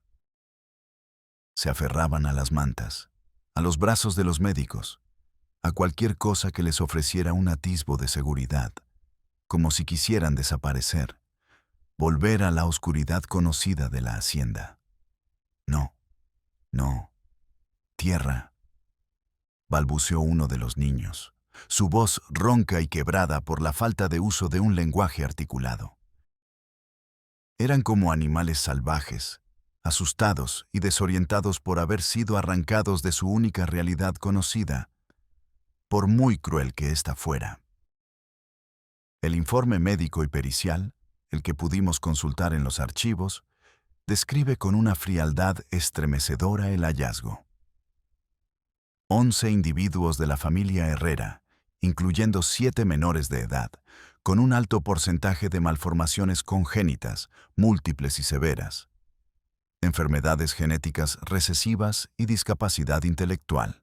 Se aferraban a las mantas, a los brazos de los médicos, a cualquier cosa que les ofreciera un atisbo de seguridad, como si quisieran desaparecer, volver a la oscuridad conocida de la hacienda. No, no, tierra, balbuceó uno de los niños, su voz ronca y quebrada por la falta de uso de un lenguaje articulado. Eran como animales salvajes, asustados y desorientados por haber sido arrancados de su única realidad conocida, por muy cruel que ésta fuera. El informe médico y pericial, el que pudimos consultar en los archivos, describe con una frialdad estremecedora el hallazgo. 11 individuos de la familia Herrera, incluyendo 7 menores de edad, con un alto porcentaje de malformaciones congénitas, múltiples y severas, enfermedades genéticas recesivas y discapacidad intelectual,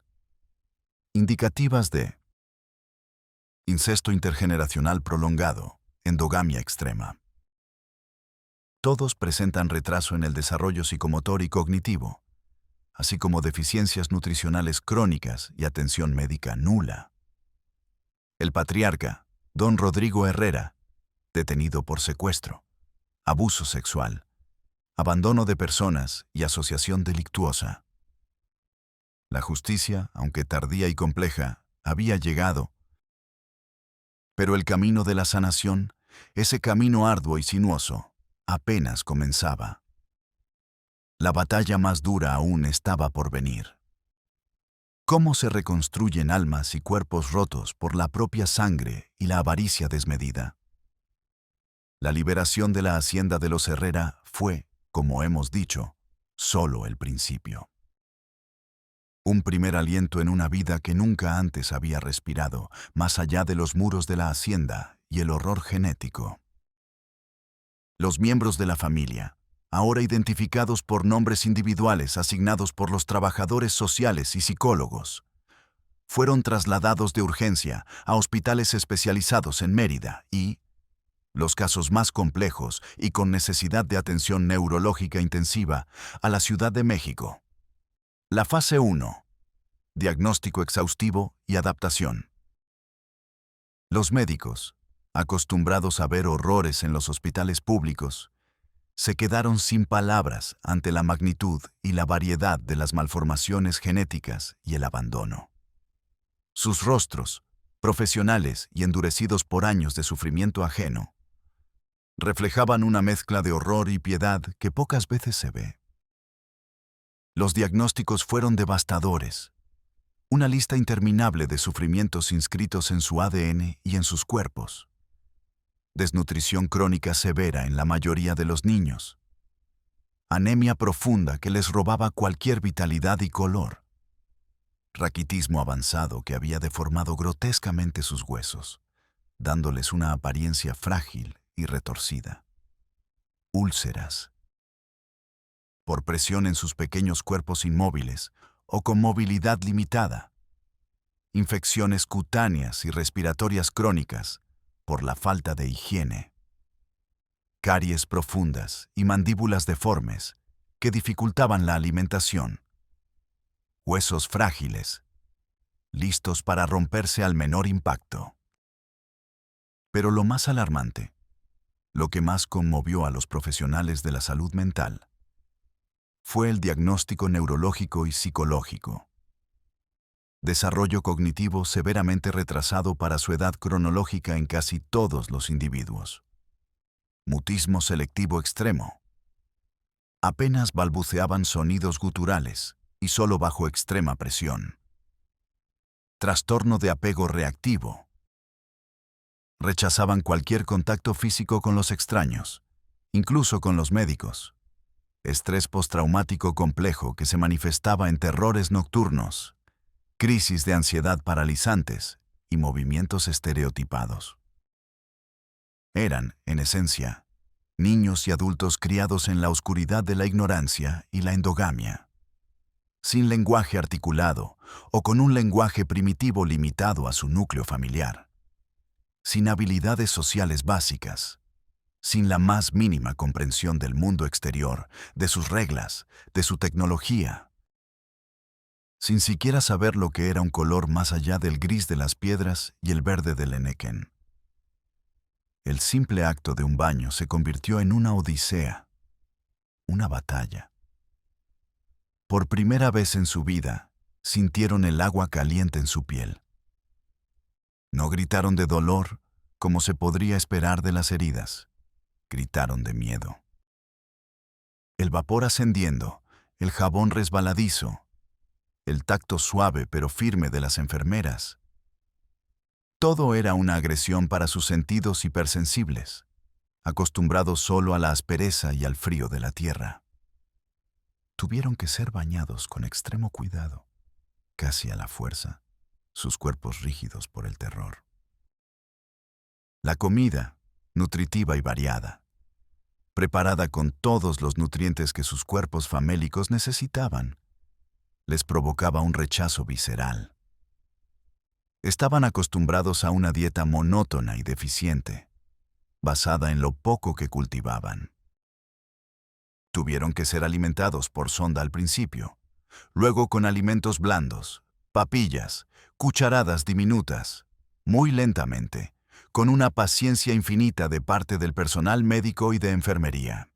indicativas de incesto intergeneracional prolongado, endogamia extrema. Todos presentan retraso en el desarrollo psicomotor y cognitivo, así como deficiencias nutricionales crónicas y atención médica nula. El patriarca, don Rodrigo Herrera, detenido por secuestro, abuso sexual, abandono de personas y asociación delictuosa. La justicia, aunque tardía y compleja, había llegado, pero el camino de la sanación, ese camino arduo y sinuoso, apenas comenzaba. La batalla más dura aún estaba por venir. ¿Cómo se reconstruyen almas y cuerpos rotos por la propia sangre y la avaricia desmedida? La liberación de la hacienda de los Herrera fue, como hemos dicho, solo el principio. Un primer aliento en una vida que nunca antes había respirado, más allá de los muros de la hacienda y el horror genético. Los miembros de la familia, ahora identificados por nombres individuales asignados por los trabajadores sociales y psicólogos, fueron trasladados de urgencia a hospitales especializados en Mérida y, los casos más complejos y con necesidad de atención neurológica intensiva, a la Ciudad de México. La fase 1. Diagnóstico exhaustivo y adaptación. Los médicos, acostumbrados a ver horrores en los hospitales públicos, se quedaron sin palabras ante la magnitud y la variedad de las malformaciones genéticas y el abandono. Sus rostros, profesionales y endurecidos por años de sufrimiento ajeno, reflejaban una mezcla de horror y piedad que pocas veces se ve. Los diagnósticos fueron devastadores. Una lista interminable de sufrimientos inscritos en su ADN y en sus cuerpos. Desnutrición crónica severa en la mayoría de los niños. Anemia profunda que les robaba cualquier vitalidad y color. Raquitismo avanzado que había deformado grotescamente sus huesos, dándoles una apariencia frágil y retorcida. Úlceras. Por presión en sus pequeños cuerpos inmóviles o con movilidad limitada. Infecciones cutáneas y respiratorias crónicas por la falta de higiene. Caries profundas y mandíbulas deformes que dificultaban la alimentación. Huesos frágiles, listos para romperse al menor impacto. Pero lo más alarmante, lo que más conmovió a los profesionales de la salud mental, fue el diagnóstico neurológico y psicológico. Desarrollo cognitivo severamente retrasado para su edad cronológica en casi todos los individuos. Mutismo selectivo extremo. Apenas balbuceaban sonidos guturales y solo bajo extrema presión. Trastorno de apego reactivo. Rechazaban cualquier contacto físico con los extraños, incluso con los médicos. estrés postraumático complejo que se manifestaba en terrores nocturnos, crisis de ansiedad paralizantes y movimientos estereotipados. Eran, en esencia, niños y adultos criados en la oscuridad de la ignorancia y la endogamia, sin lenguaje articulado o con un lenguaje primitivo limitado a su núcleo familiar, sin habilidades sociales básicas, sin la más mínima comprensión del mundo exterior, de sus reglas, de su tecnología, sin siquiera saber lo que era un color más allá del gris de las piedras y el verde del henequén. El simple acto de un baño se convirtió en una odisea, una batalla. Por primera vez en su vida, sintieron el agua caliente en su piel. No gritaron de dolor, como se podría esperar de las heridas. Gritaron de miedo. El vapor ascendiendo, el jabón resbaladizo, el tacto suave pero firme de las enfermeras. Todo era una agresión para sus sentidos hipersensibles, acostumbrados solo a la aspereza y al frío de la tierra. Tuvieron que ser bañados con extremo cuidado, casi a la fuerza, sus cuerpos rígidos por el terror. La comida, nutritiva y variada, preparada con todos los nutrientes que sus cuerpos famélicos necesitaban, les provocaba un rechazo visceral. Estaban acostumbrados a una dieta monótona y deficiente, basada en lo poco que cultivaban. Tuvieron que ser alimentados por sonda al principio, luego con alimentos blandos, papillas, cucharadas diminutas, muy lentamente, con una paciencia infinita de parte del personal médico y de enfermería.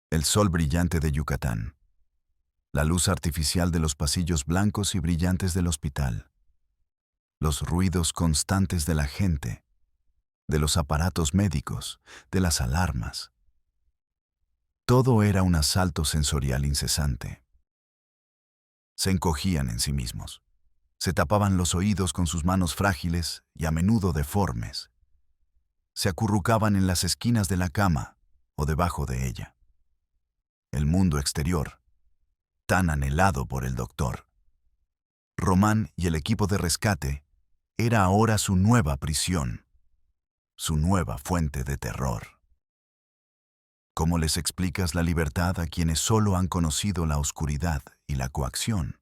El sol brillante de Yucatán, la luz artificial de los pasillos blancos y brillantes del hospital, los ruidos constantes de la gente, de los aparatos médicos, de las alarmas. Todo era un asalto sensorial incesante. Se encogían en sí mismos. Se tapaban los oídos con sus manos frágiles y a menudo deformes. Se acurrucaban en las esquinas de la cama o debajo de ella. El mundo exterior, tan anhelado por el doctor. Román y el equipo de rescate era ahora su nueva prisión, su nueva fuente de terror. ¿Cómo les explicas la libertad a quienes solo han conocido la oscuridad y la coacción?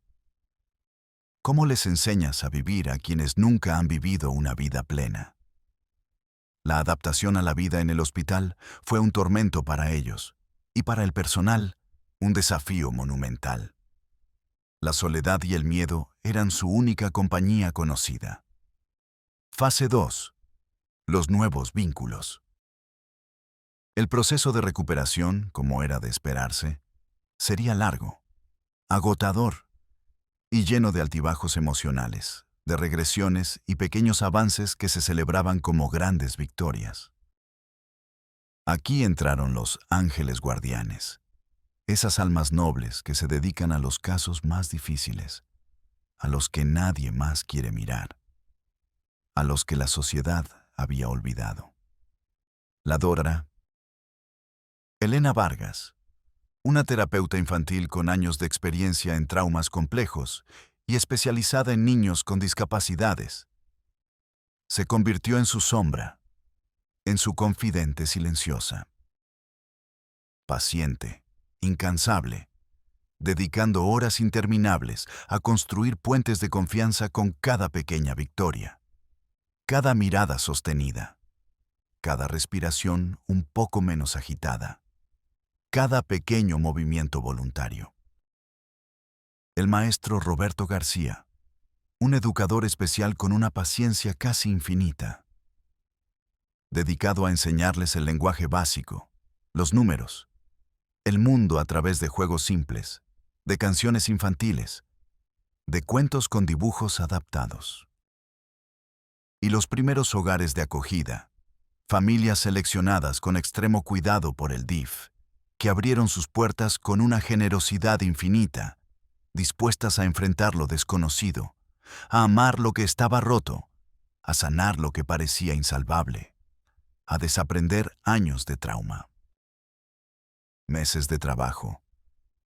¿Cómo les enseñas a vivir a quienes nunca han vivido una vida plena? La adaptación a la vida en el hospital fue un tormento para ellos, y para el personal, un desafío monumental. La soledad y el miedo eran su única compañía conocida. Fase 2. Los nuevos vínculos. El proceso de recuperación, como era de esperarse, sería largo, agotador y lleno de altibajos emocionales, de regresiones y pequeños avances que se celebraban como grandes victorias. Aquí entraron los ángeles guardianes, esas almas nobles que se dedican a los casos más difíciles, a los que nadie más quiere mirar, a los que la sociedad había olvidado. La Dora, Elena Vargas, una terapeuta infantil con años de experiencia en traumas complejos y especializada en niños con discapacidades, se convirtió en su sombra, en su confidente silenciosa. Paciente, incansable, dedicando horas interminables a construir puentes de confianza con cada pequeña victoria, cada mirada sostenida, cada respiración un poco menos agitada, cada pequeño movimiento voluntario. El maestro Roberto García, un educador especial con una paciencia casi infinita, dedicado a enseñarles el lenguaje básico, los números, el mundo a través de juegos simples, de canciones infantiles, de cuentos con dibujos adaptados. Y los primeros hogares de acogida, familias seleccionadas con extremo cuidado por el DIF, que abrieron sus puertas con una generosidad infinita, dispuestas a enfrentar lo desconocido, a amar lo que estaba roto, a sanar lo que parecía insalvable, a desaprender años de trauma. Meses de trabajo,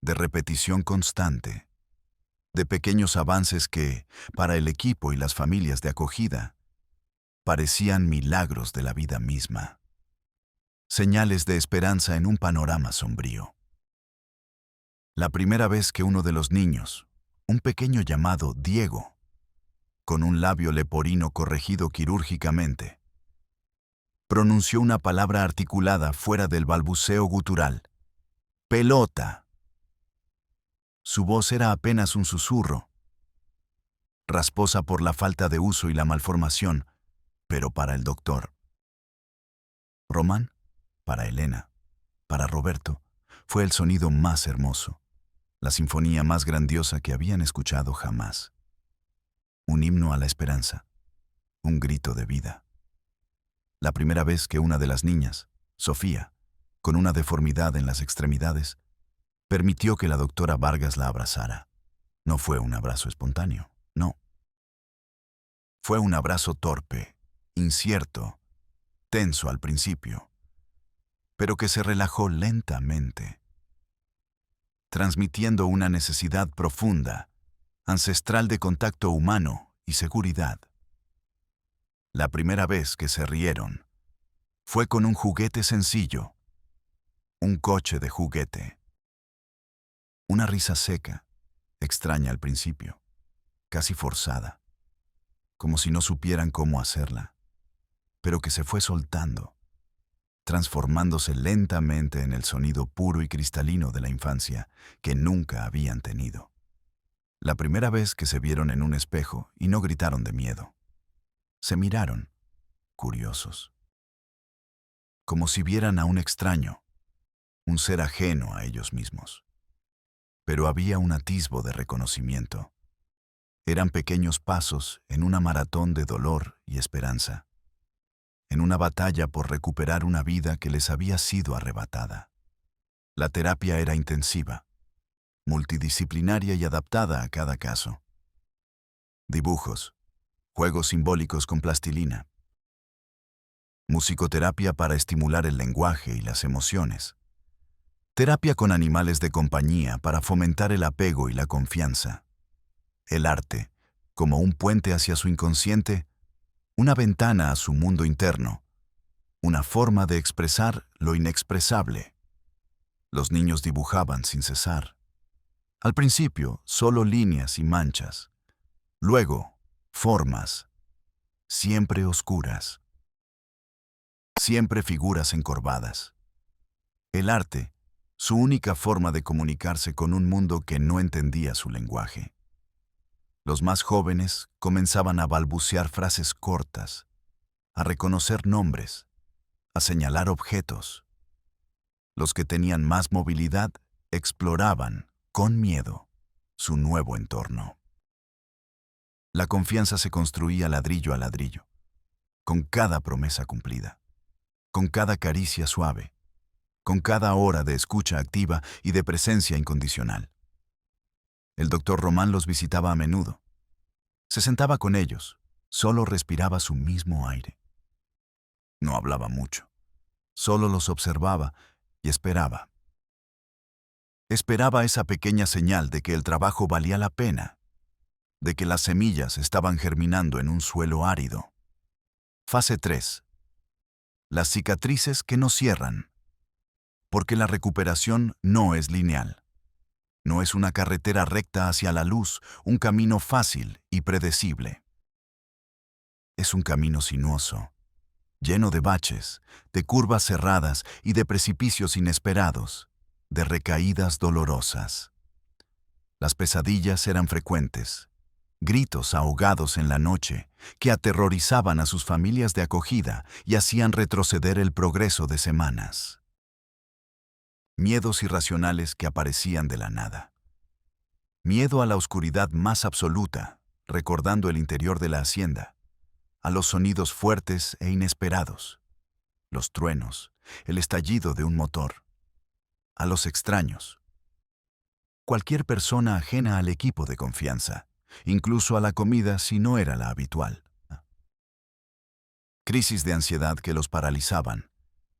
de repetición constante, de pequeños avances que, para el equipo y las familias de acogida, parecían milagros de la vida misma. Señales de esperanza en un panorama sombrío. La primera vez que uno de los niños, un pequeño llamado Diego, con un labio leporino corregido quirúrgicamente, pronunció una palabra articulada fuera del balbuceo gutural. ¡Pelota! Su voz era apenas un susurro, rasposa por la falta de uso y la malformación, pero para el doctor Román, para Elena, para Roberto, fue el sonido más hermoso, la sinfonía más grandiosa que habían escuchado jamás. Un himno a la esperanza, un grito de vida. La primera vez que una de las niñas, Sofía, con una deformidad en las extremidades, permitió que la doctora Vargas la abrazara. No fue un abrazo espontáneo, no. Fue un abrazo torpe, incierto, tenso al principio, pero que se relajó lentamente, transmitiendo una necesidad profunda, ancestral de contacto humano y seguridad. La primera vez que se rieron fue con un juguete sencillo, un coche de juguete. Una risa seca, extraña al principio, casi forzada, como si no supieran cómo hacerla, pero que se fue soltando, transformándose lentamente en el sonido puro y cristalino de la infancia que nunca habían tenido. La primera vez que se vieron en un espejo y no gritaron de miedo. Se miraron, curiosos, como si vieran a un extraño, un ser ajeno a ellos mismos. Pero había un atisbo de reconocimiento. Eran pequeños pasos en una maratón de dolor y esperanza, en una batalla por recuperar una vida que les había sido arrebatada. La terapia era intensiva, multidisciplinaria y adaptada a cada caso. Dibujos, juegos simbólicos con plastilina, musicoterapia para estimular el lenguaje y las emociones, terapia con animales de compañía para fomentar el apego y la confianza, el arte, como un puente hacia su inconsciente, una ventana a su mundo interno, una forma de expresar lo inexpresable. Los niños dibujaban sin cesar. Al principio, solo líneas y manchas. Luego, formas, siempre oscuras. Siempre figuras encorvadas. El arte, su única forma de comunicarse con un mundo que no entendía su lenguaje. Los más jóvenes comenzaban a balbucear frases cortas, a reconocer nombres, a señalar objetos. Los que tenían más movilidad exploraban, con miedo, su nuevo entorno. La confianza se construía ladrillo a ladrillo, con cada promesa cumplida, con cada caricia suave, con cada hora de escucha activa y de presencia incondicional. El doctor Román los visitaba a menudo. Se sentaba con ellos, solo respiraba su mismo aire. No hablaba mucho, solo los observaba y esperaba. Esperaba esa pequeña señal de que el trabajo valía la pena, de que las semillas estaban germinando en un suelo árido. Fase 3. Las cicatrices que no cierran. Porque la recuperación no es lineal. No es una carretera recta hacia la luz, un camino fácil y predecible. Es un camino sinuoso, lleno de baches, de curvas cerradas y de precipicios inesperados, de recaídas dolorosas. Las pesadillas eran frecuentes, gritos ahogados en la noche que aterrorizaban a sus familias de acogida y hacían retroceder el progreso de semanas. Miedos irracionales que aparecían de la nada. Miedo a la oscuridad más absoluta, recordando el interior de la hacienda, a los sonidos fuertes e inesperados, los truenos, el estallido de un motor, a los extraños. Cualquier persona ajena al equipo de confianza, incluso a la comida si no era la habitual. Crisis de ansiedad que los paralizaban,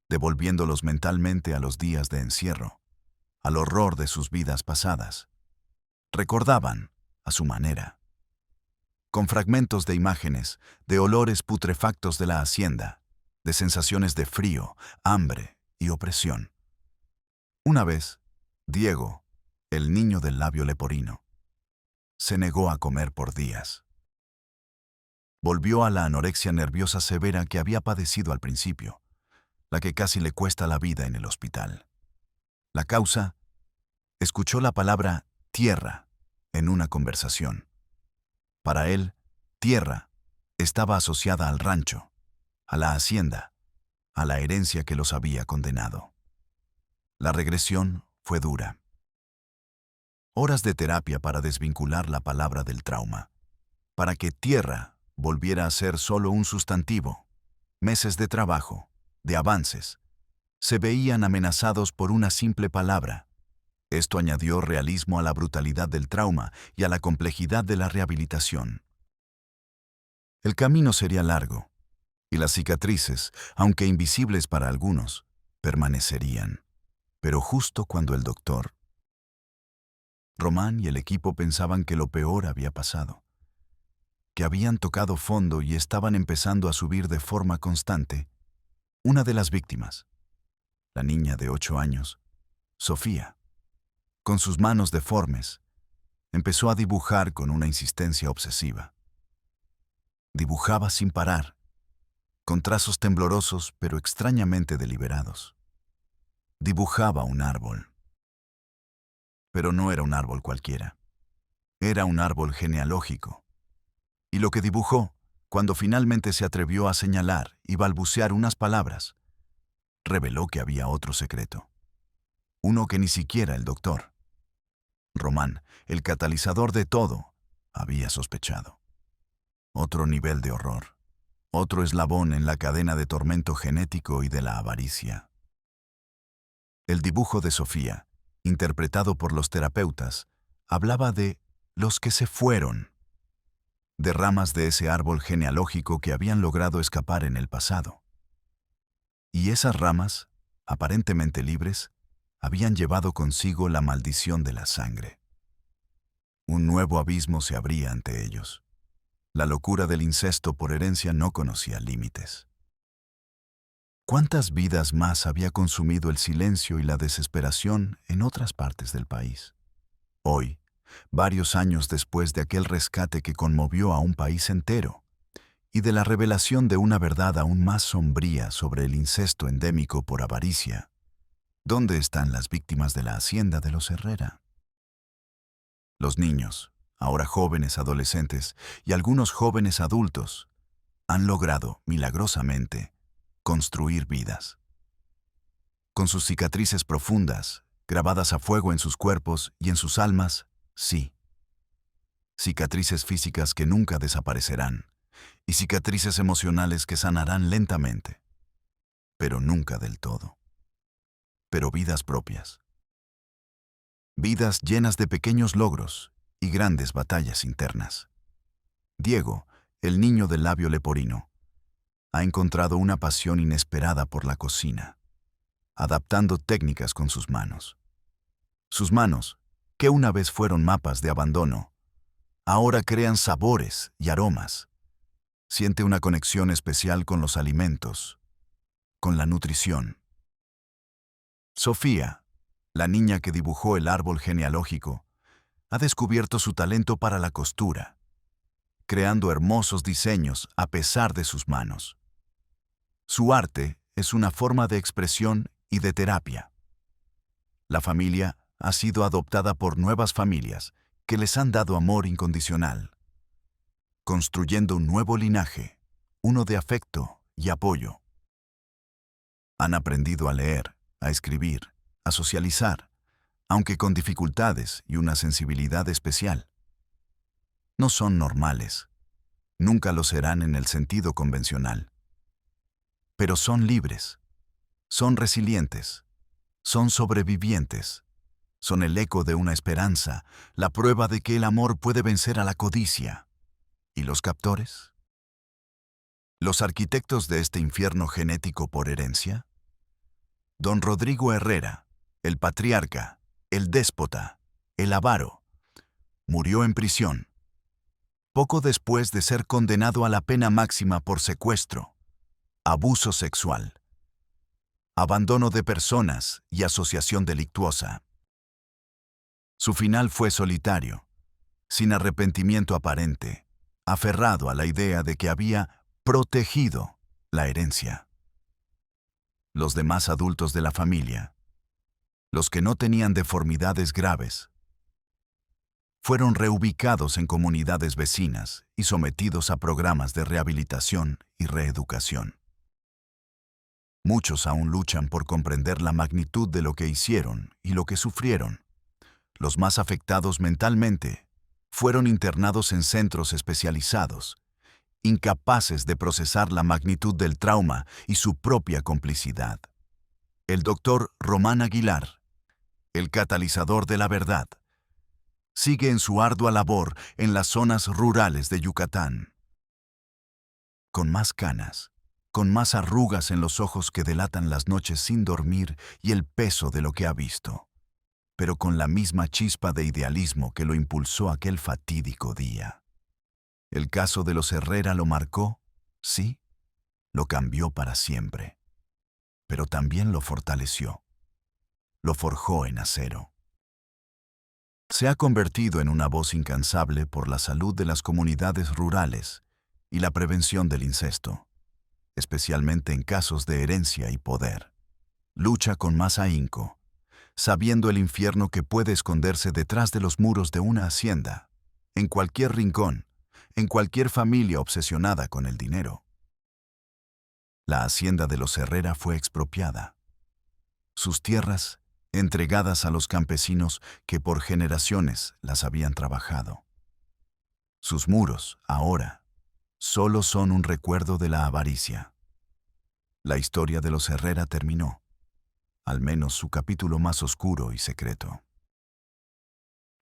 devolviéndolos mentalmente a los días de encierro, al horror de sus vidas pasadas. Recordaban, a su manera, con fragmentos de imágenes, de olores putrefactos de la hacienda, de sensaciones de frío, hambre y opresión. Una vez, Diego, el niño del labio leporino, se negó a comer por días. Volvió a la anorexia nerviosa severa que había padecido al principio, la que casi le cuesta la vida en el hospital. La causa: escuchó la palabra tierra en una conversación. Para él, tierra estaba asociada al rancho, a la hacienda, a la herencia que los había condenado. La regresión fue dura. Horas de terapia para desvincular la palabra del trauma, para que tierra volviera a ser solo un sustantivo. Meses de trabajo, de avances, se veían amenazados por una simple palabra. Esto añadió realismo a la brutalidad del trauma y a la complejidad de la rehabilitación. El camino sería largo, y las cicatrices, aunque invisibles para algunos, permanecerían. Pero justo cuando el doctor Román y el equipo pensaban que lo peor había pasado, que habían tocado fondo y estaban empezando a subir de forma constante, una de las víctimas, la niña de 8 años, Sofía, con sus manos deformes, empezó a dibujar con una insistencia obsesiva. Dibujaba sin parar, con trazos temblorosos pero extrañamente deliberados. Dibujaba un árbol. Pero no era un árbol cualquiera. Era un árbol genealógico. Y lo que dibujó, cuando finalmente se atrevió a señalar y balbucear unas palabras, reveló que había otro secreto. Uno que ni siquiera el doctor Román, el catalizador de todo, había sospechado. Otro nivel de horror. Otro eslabón en la cadena de tormento genético y de la avaricia. El dibujo de Sofía, interpretado por los terapeutas, hablaba de los que se fueron, de ramas de ese árbol genealógico que habían logrado escapar en el pasado. Y esas ramas, aparentemente libres, habían llevado consigo la maldición de la sangre. Un nuevo abismo se abría ante ellos. La locura del incesto por herencia no conocía límites. ¿Cuántas vidas más había consumido el silencio y la desesperación en otras partes del país? Hoy, varios años después de aquel rescate que conmovió a un país entero, y de la revelación de una verdad aún más sombría sobre el incesto endémico por avaricia, ¿dónde están las víctimas de la hacienda de los Herrera? Los niños, ahora jóvenes adolescentes y algunos jóvenes adultos, han logrado, milagrosamente, construir vidas. Con sus cicatrices profundas, grabadas a fuego en sus cuerpos y en sus almas, sí. Cicatrices físicas que nunca desaparecerán, y cicatrices emocionales que sanarán lentamente, pero nunca del todo. Pero vidas propias. Vidas llenas de pequeños logros y grandes batallas internas. Diego, el niño del labio leporino, ha encontrado una pasión inesperada por la cocina, adaptando técnicas con sus manos. Sus manos, que una vez fueron mapas de abandono, ahora crean sabores y aromas. Siente una conexión especial con los alimentos, con la nutrición. Sofía, la niña que dibujó el árbol genealógico, ha descubierto su talento para la costura, creando hermosos diseños a pesar de sus manos. Su arte es una forma de expresión y de terapia. La familia ha sido adoptada por nuevas familias que les han dado amor incondicional, construyendo un nuevo linaje, uno de afecto y apoyo. Han aprendido a leer, a escribir, a socializar, aunque con dificultades y una sensibilidad especial. No son normales, nunca lo serán en el sentido convencional. Pero son libres, son resilientes, son sobrevivientes, son el eco de una esperanza, la prueba de que el amor puede vencer a la codicia. ¿Y los captores? ¿Los arquitectos de este infierno genético por herencia? Don Rodrigo Herrera, el patriarca, el déspota, el avaro, murió en prisión, poco después de ser condenado a la pena máxima por secuestro, abuso sexual, abandono de personas y asociación delictuosa. Su final fue solitario, sin arrepentimiento aparente, aferrado a la idea de que había protegido la herencia. Los demás adultos de la familia, los que no tenían deformidades graves, fueron reubicados en comunidades vecinas y sometidos a programas de rehabilitación y reeducación. Muchos aún luchan por comprender la magnitud de lo que hicieron y lo que sufrieron. Los más afectados mentalmente fueron internados en centros especializados, incapaces de procesar la magnitud del trauma y su propia complicidad. El doctor Román Aguilar, el catalizador de la verdad, sigue en su ardua labor en las zonas rurales de Yucatán. Con más canas, con más arrugas en los ojos que delatan las noches sin dormir y el peso de lo que ha visto, pero con la misma chispa de idealismo que lo impulsó aquel fatídico día. El caso de los Herrera lo marcó, sí, lo cambió para siempre, pero también lo fortaleció, lo forjó en acero. Se ha convertido en una voz incansable por la salud de las comunidades rurales y la prevención del incesto, especialmente en casos de herencia y poder. Lucha con más ahínco, sabiendo el infierno que puede esconderse detrás de los muros de una hacienda, en cualquier rincón, en cualquier familia obsesionada con el dinero. La hacienda de los Herrera fue expropiada. Sus tierras entregadas a los campesinos que por generaciones las habían trabajado. Sus muros, ahora, solo son un recuerdo de la avaricia. La historia de los Herrera terminó, al menos su capítulo más oscuro y secreto.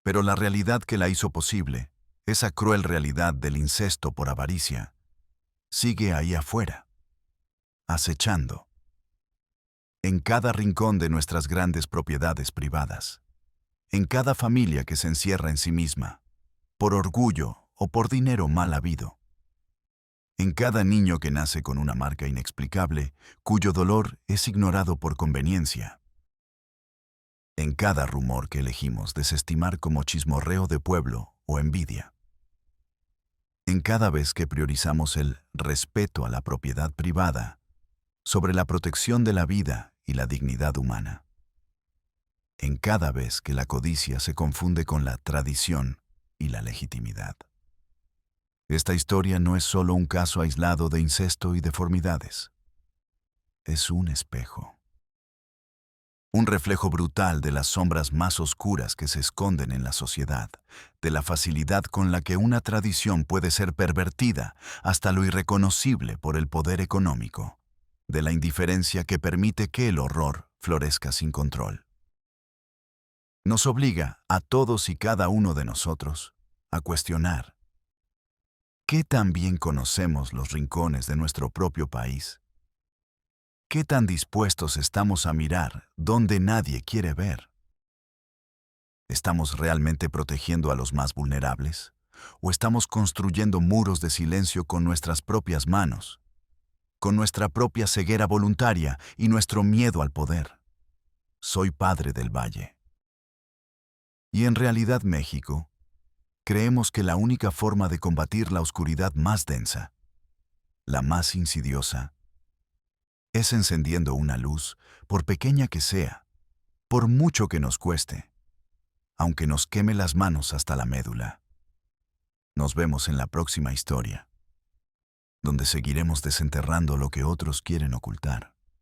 Pero la realidad que la hizo posible, esa cruel realidad del incesto por avaricia, sigue ahí afuera, acechando, en cada rincón de nuestras grandes propiedades privadas, en cada familia que se encierra en sí misma, por orgullo o por dinero mal habido, en cada niño que nace con una marca inexplicable, cuyo dolor es ignorado por conveniencia, en cada rumor que elegimos desestimar como chismorreo de pueblo o envidia, en cada vez que priorizamos el respeto a la propiedad privada sobre la protección de la vida y la dignidad humana, en cada vez que la codicia se confunde con la tradición y la legitimidad. Esta historia no es solo un caso aislado de incesto y deformidades. Es un espejo. Un reflejo brutal de las sombras más oscuras que se esconden en la sociedad, de la facilidad con la que una tradición puede ser pervertida hasta lo irreconocible por el poder económico, de la indiferencia que permite que el horror florezca sin control. Nos obliga a todos y cada uno de nosotros a cuestionar: ¿qué tan bien conocemos los rincones de nuestro propio país? ¿Qué tan dispuestos estamos a mirar donde nadie quiere ver? ¿Estamos realmente protegiendo a los más vulnerables? ¿O estamos construyendo muros de silencio con nuestras propias manos, con nuestra propia ceguera voluntaria y nuestro miedo al poder? Soy padre del Valle. Y en realidad, México, creemos que la única forma de combatir la oscuridad más densa, la más insidiosa, es encendiendo una luz, por pequeña que sea, por mucho que nos cueste, aunque nos queme las manos hasta la médula. Nos vemos en la próxima historia, donde seguiremos desenterrando lo que otros quieren ocultar.